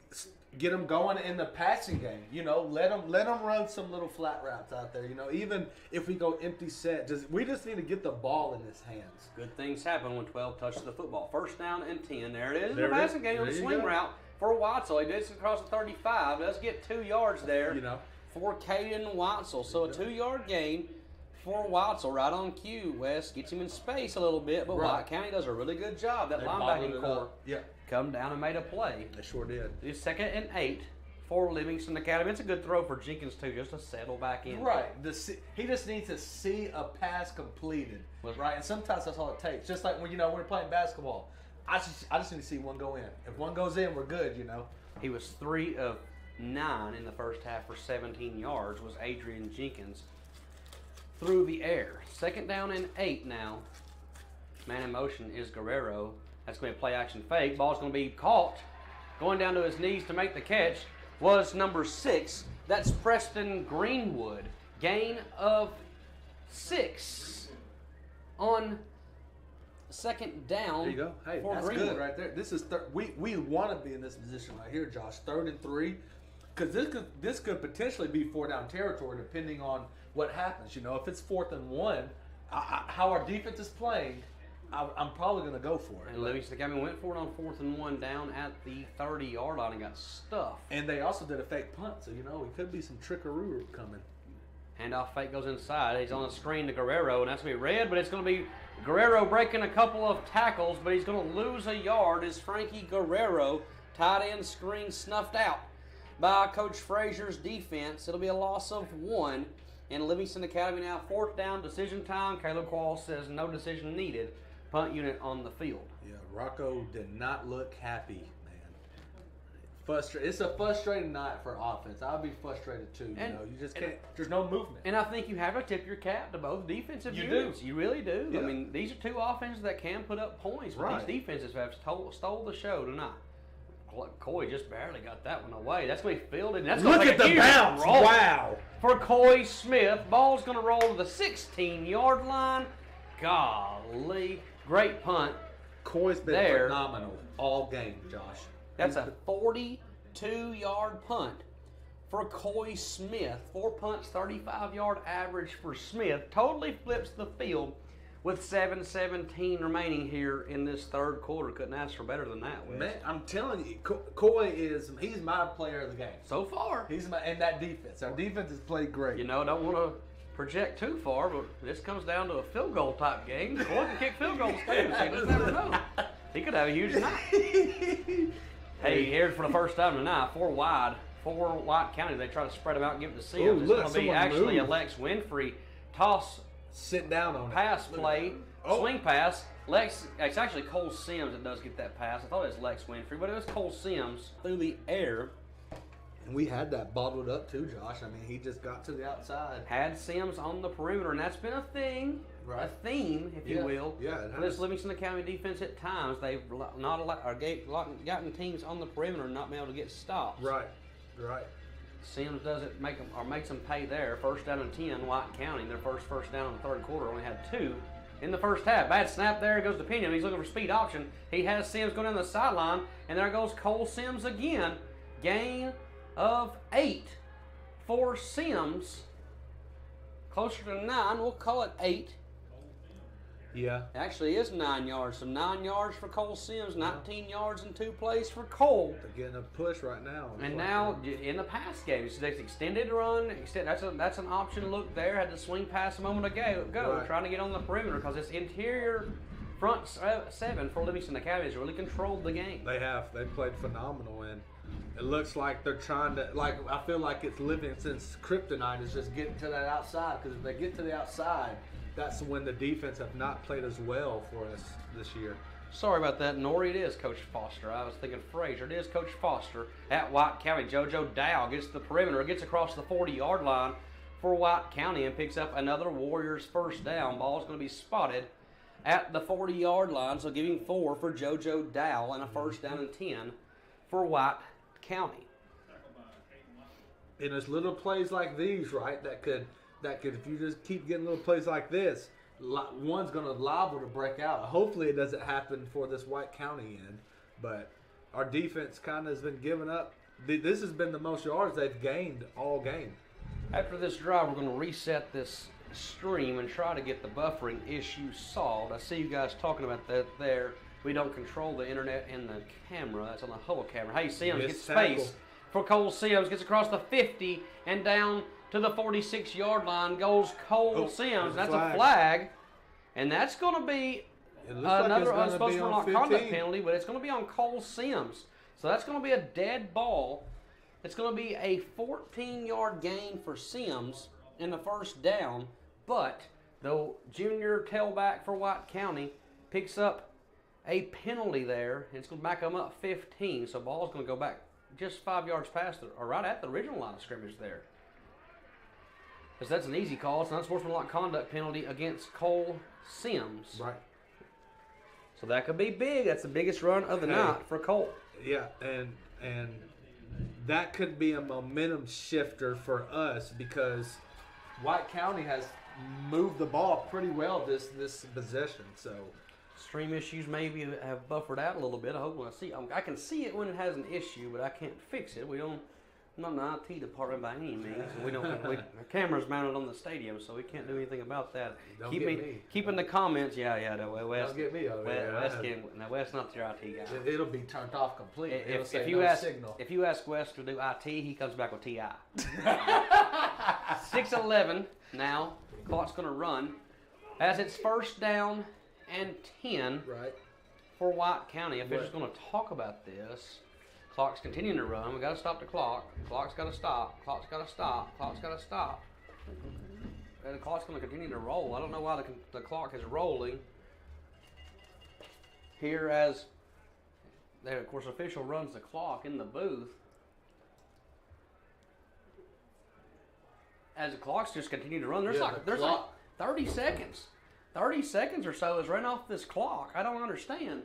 them going in the passing game, let them run some little flat routes out there. Even if we go empty set, we just need to get the ball in his hands. Good things happen when 12 touches the football. First down and 10. There it is. There The it passing is. game on the There you swing go. route for Weitzel. He does across the 35. Does get 2 yards there. You know. For Caden Weitzel. So a 2-yard gain for Weitzel right on cue. West gets him in space a little bit, but Right. White County does a really good job. That They linebacking bottled it core up. Yeah, come down and made a play. they sure did. It's 2nd and 8 for Livingston Academy. It's a good throw for Jenkins, too, just to settle back in. Right. He just needs to see a pass completed. Right. And sometimes that's all it takes. Just like when we're playing basketball. I just need to see one go in. If one goes in, we're good. He was 3 of 9 in the first half for 17 yards, was Adrian Jenkins through the air. 2nd down and 8 now. Man in motion is Guerrero. That's going to be a play action fake. Ball's going to be caught. Going down to his knees to make the catch was number 6. That's Preston Greenwood. Gain of 6 on 2nd down. There you go. Hey, for that's Greenwood. good right there. This is we want to be in this position right here, Josh. 3rd and 3, because this could potentially be 4-down territory depending on what happens. If it's 4th and 1, how our defense is playing, I'm probably going to go for it. And Livingston Academy went for it on 4th and 1 down at the 30-yard line and got stuffed. And they also did a fake punt, so it could be some trickaroo coming. Handoff fake goes inside. He's on the screen to Guerrero, and that's going to be red, but it's going to be Guerrero breaking a couple of tackles, but he's going to lose a yard as Frankie Guerrero, tight end screen snuffed out by Coach Frazier's defense. It'll be a loss of 1. And Livingston Academy now 4th down, decision time. Caleb Quall says no decision needed. Punt unit on the field. Yeah, Rocco did not look happy, man. It's a frustrating night for offense. I'll be frustrated too. And- you just can't. There's no movement. And I think you have to tip your cap to both defensive You units. do. You really do. Yeah. I mean, these are 2 offenses that can put up points, but Right. these defenses have stole the show tonight. Coy just barely got that one away. That's going to be fielded. That's going Look to at the bounce! Roll Wow. for Coy Smith. Ball's going to roll to the 16-yard line. Golly. Great punt. Coy's been There. phenomenal all game, Josh. That's a 42-yard punt for Coy Smith. 4 punts, 35-yard average for Smith. Totally flips the field with 7:17 remaining here in this 3rd quarter. Couldn't ask for better than that, Wes. Man, I'm telling you, Coy he's my player of the game. So far. And that defense. Our defense has played great. Don't want to project too far, but this comes down to a field goal type game. Coy can kick field goals too, so you just never know. He could have a huge night. Hey, here for the first time tonight, 4 wide, 4 White County. They try to spread them out and give it to Sims. Ooh, It's look, going to be someone actually moved. a Lex Winfrey toss Sit down on pass it. Look at play, that. Oh. swing pass. It's actually Cole Sims that does get that pass. I thought it was Lex Winfrey, but it was Cole Sims through the air. And we had that bottled up too, Josh. I mean, he just got to the outside. Had Sims on the perimeter, and that's been a thing, Right. a theme, if you Yeah. will. Yeah, it For this has. Livingston Academy defense at times, they've not gotten teams on the perimeter and not been able to get stops. Right. Sims doesn't makes them pay there. First down and 10, White County. Their first down in the 3rd quarter only had 2 in the first half. Bad snap there. Goes to Pinion. He's looking for speed option. He has Sims going down the sideline. And there goes Cole Sims again. Gain of 8 for Sims. Closer to 9. We'll call it 8. Yeah. Actually, it's 9 yards. So 9 yards for Cole Sims, 19 yards in 2 plays for Cole. They're getting a push right now. And now in the pass game, it's this extended run. That's an option look there. Had to swing pass a moment ago, Right. trying to get on the perimeter because this interior front 7 for Livingston Academy has really controlled the game. They have. They played phenomenal, and it looks like they're trying to, I feel like it's Livingston's kryptonite is just getting to that outside, because if they get to the outside, that's when the defense have not played as well for us this year. Sorry about that, Nori. It is Coach Foster. I was thinking Frazier. It is Coach Foster at White County. JoJo Dow gets the perimeter, gets across the 40-yard line for White County and picks up another Warriors first down. Ball's going to be spotted at the 40-yard line, so giving 4 for JoJo Dow and a first down and 10 for White County. And it's little plays like these, right, that could, if you just keep getting little plays like this, one's going to liable to break out. Hopefully it doesn't happen for this White County end, but our defense kind of has been giving up. This has been the most yards they've gained all game. After this drive, we're going to reset this stream and try to get the buffering issue solved. I see you guys talking about that there. We don't control the internet and the camera. That's on the Hubble camera. Hey, Sims gets space for Cole Sims. Gets across the 50 and down to the 46-yard line goes Cole Sims. That's a flag. And that's going to be another unsupposed conduct penalty, but it's going to be on Cole Sims. So that's going to be a dead ball. It's going to be a 14-yard gain for Sims in the first down, but the junior tailback for White County picks up a penalty there. It's going to back them up 15, so ball's going to go back just 5 yards past, or right at the original line of scrimmage there. Because that's an easy call. It's an unsportsmanlike conduct penalty against Cole Sims. Right. So that could be big. That's the biggest run of the night for Cole. Yeah, and that could be a momentum shifter for us, because White County has moved the ball pretty well this possession. So stream issues maybe have buffered out a little bit. I can see it when it has an issue, but I can't fix it. I'm not an IT department by any means. And our camera's mounted on the stadium, so we can't do anything about that. Keep in the comments. Yeah. No, Wes. Don't get me over there. Wes not your IT guy. It'll be turned off completely. If you ask Wes to do IT, he comes back with TI. 6:11 now. Clock's going to run as it's first down and 10 for White County. Officials going to talk about this. Clock's continuing to run. We got to stop the clock. Clock's got to stop. Clock's got to stop. Clock's got to stop. And the clock's going to continue to roll. I don't know why the clock is rolling here as there. Of course, official runs the clock in the booth as the clock's just continue to run. There's like 30 seconds. 30 seconds or so is run off this clock. I don't understand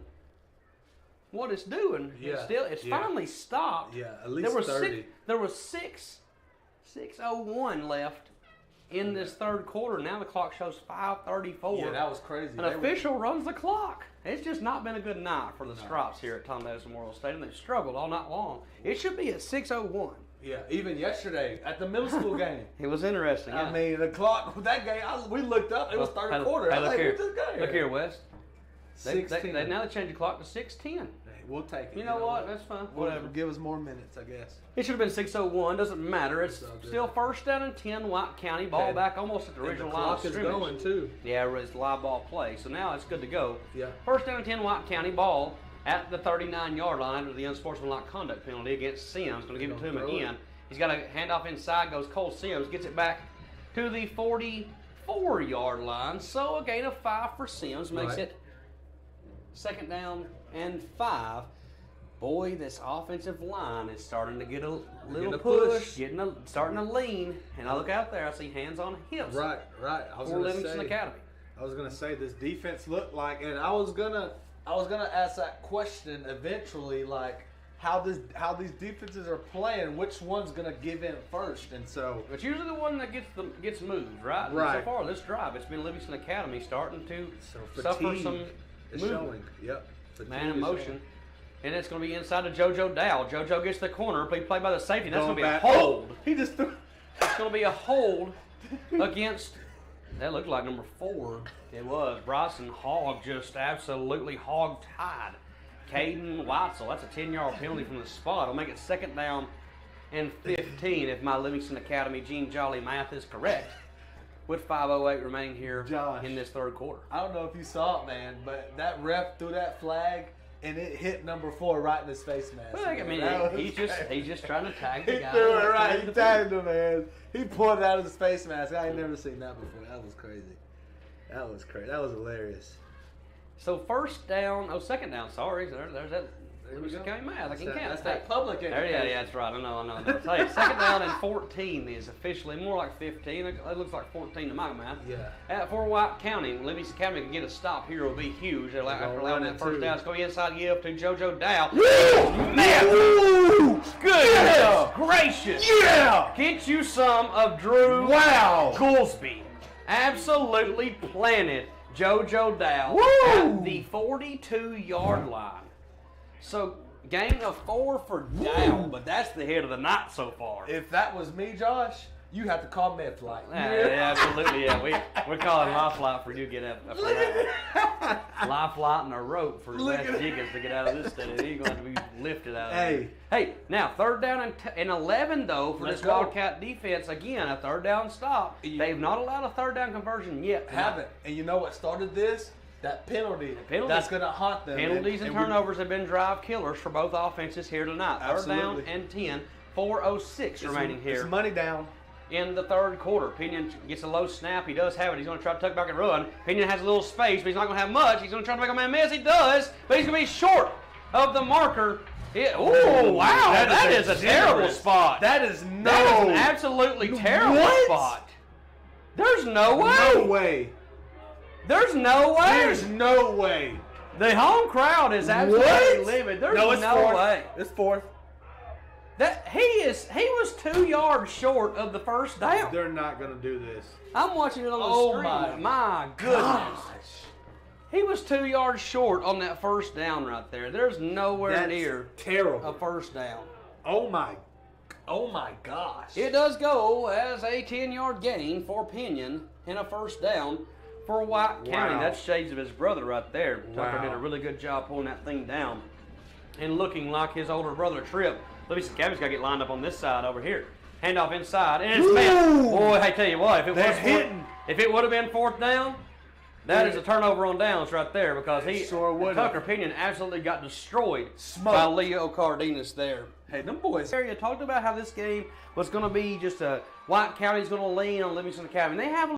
what it's doing. It's finally stopped. Yeah, at least 30. There was 6:01 left in this third quarter. Now the clock shows 5:34. Yeah, that was crazy. An official runs the clock. It's just not been a good night for the Stripes here at Tom Davis Memorial Stadium. They've struggled all night long. It should be at 6:01. Yeah, even yesterday at the middle school game. It was interesting. I mean, the clock, that game, we looked up, it was third quarter. Hey, look here, Wes. 16. Now they changed the clock to 6:10. We'll take it. You know what? That's fine. Whatever. Give us more minutes, I guess. It should have been 6:01. Doesn't matter. It's still first down and 10. White County ball back almost at the original line of scrimmage. The clock is going too. Yeah, it's live ball play. So now it's good to go. Yeah. First down and 10. White County ball at the 39-yard line after the unsportsmanlike conduct penalty against Sims. Going to give it to him again. He's got a handoff inside. Goes Cole Sims. Gets it back to the 44-yard line. So a gain of 5 for Sims makes it second down and 5. Boy, this offensive line is starting to get a little push, starting to lean. And I look out there, I see hands on hips. Right. For Livingston Academy. I was gonna say this defense looked like, and I was gonna ask that question eventually. Like, how these defenses are playing, which one's gonna give in first, and so. It's usually the one that gets moved, right? Right. And so far, this drive, it's been Livingston Academy starting to So suffer fatigue some is movement. showing. Yep. Fatigue Man in is motion. showing. And it's going to be inside of JoJo Dow. JoJo gets the corner, played by the safety. That's going to be a Going back. hold. Oh, he just threw. It's going to be a hold against, that looked like number 4. It was. Bryson Hogg just absolutely hog-tied Caden Weitzel. That's a 10-yard penalty from the spot. It'll make it 2nd down and 15 if my Livingston Academy Gene Jolly math is correct. With 5:08 remaining here Josh. in this 3rd quarter. I don't know if you saw it, man, but that ref threw that flag and it hit number 4 right in his face mask. Well, I mean, he's just trying to tag the He guy. threw it right. He the tagged him, man. He pulled it out of his face mask. I ain't never seen that before. That was crazy. That was crazy. That was hilarious. So 2nd down. Sorry, there's that. Livingston County math. I can count. That's that public There, education. yeah, that's right. I know. Hey, 2nd down and 14 is officially more like 15. It looks like 14 to my math. Yeah. At Fort White County, Livingston County can get a stop here. Will be huge. After allowing that first down, it's going to be inside give to JoJo Dow. Man, goodness gracious! Yeah. Get you some of Drew Goolsby. Absolutely planted JoJo Dow at the 42-yard line. So, gain of 4 for Dow, but that's the hit of the night so far. If that was me, Josh, you have to call MedFlight. Yeah, absolutely, yeah. We're calling Life Flight for you to get up for that. Life Flight and a rope for Les Jiggins to get out of this study. He's going to be lifted out of there. Hey, now 3rd down and 11, though, for this Wildcat defense. Again, a 3rd down stop. They've not allowed a 3rd down conversion yet. Haven't. And you know what started this? That penalty. That's going to haunt them. Penalties and turnovers have been drive killers for both offenses here tonight. 3rd down and 10. 4:06 remaining here. It's money down. In the 3rd quarter. Pinion gets a low snap. He does have it. He's going to try to tuck back and run. Pinion has a little space, but he's not going to have much. He's going to try to make a man miss. He does, but he's going to be short of the marker. Oh, wow. That is a terrible spot. That is That is an absolutely terrible spot. There's no way. No way. There's no way. There's no way. The home crowd is absolutely livid. There's no way. It's 4th. He was 2 yards short of the first down. They're not going to do this. I'm watching it on the screen. My goodness. He was 2 yards short on that first down right there. There's nowhere near terrible. a first down. Oh my gosh. It does go as a 10-yard gain for Pinion and a first down for White County. That's shades of his brother right there. Tucker did a really good job pulling that thing down and looking like his older brother Tripp. Livingston County's got to get lined up on this side over here. Handoff inside, and it's man. Boy, I tell you what, if it would have been 4th down, that is a turnover on downs right there because Tucker Pinion absolutely got destroyed by Leo Cardenas there. Hey, them boys. You talked about how this game was going to be just a White County's going to lean on Livingston Academy. They have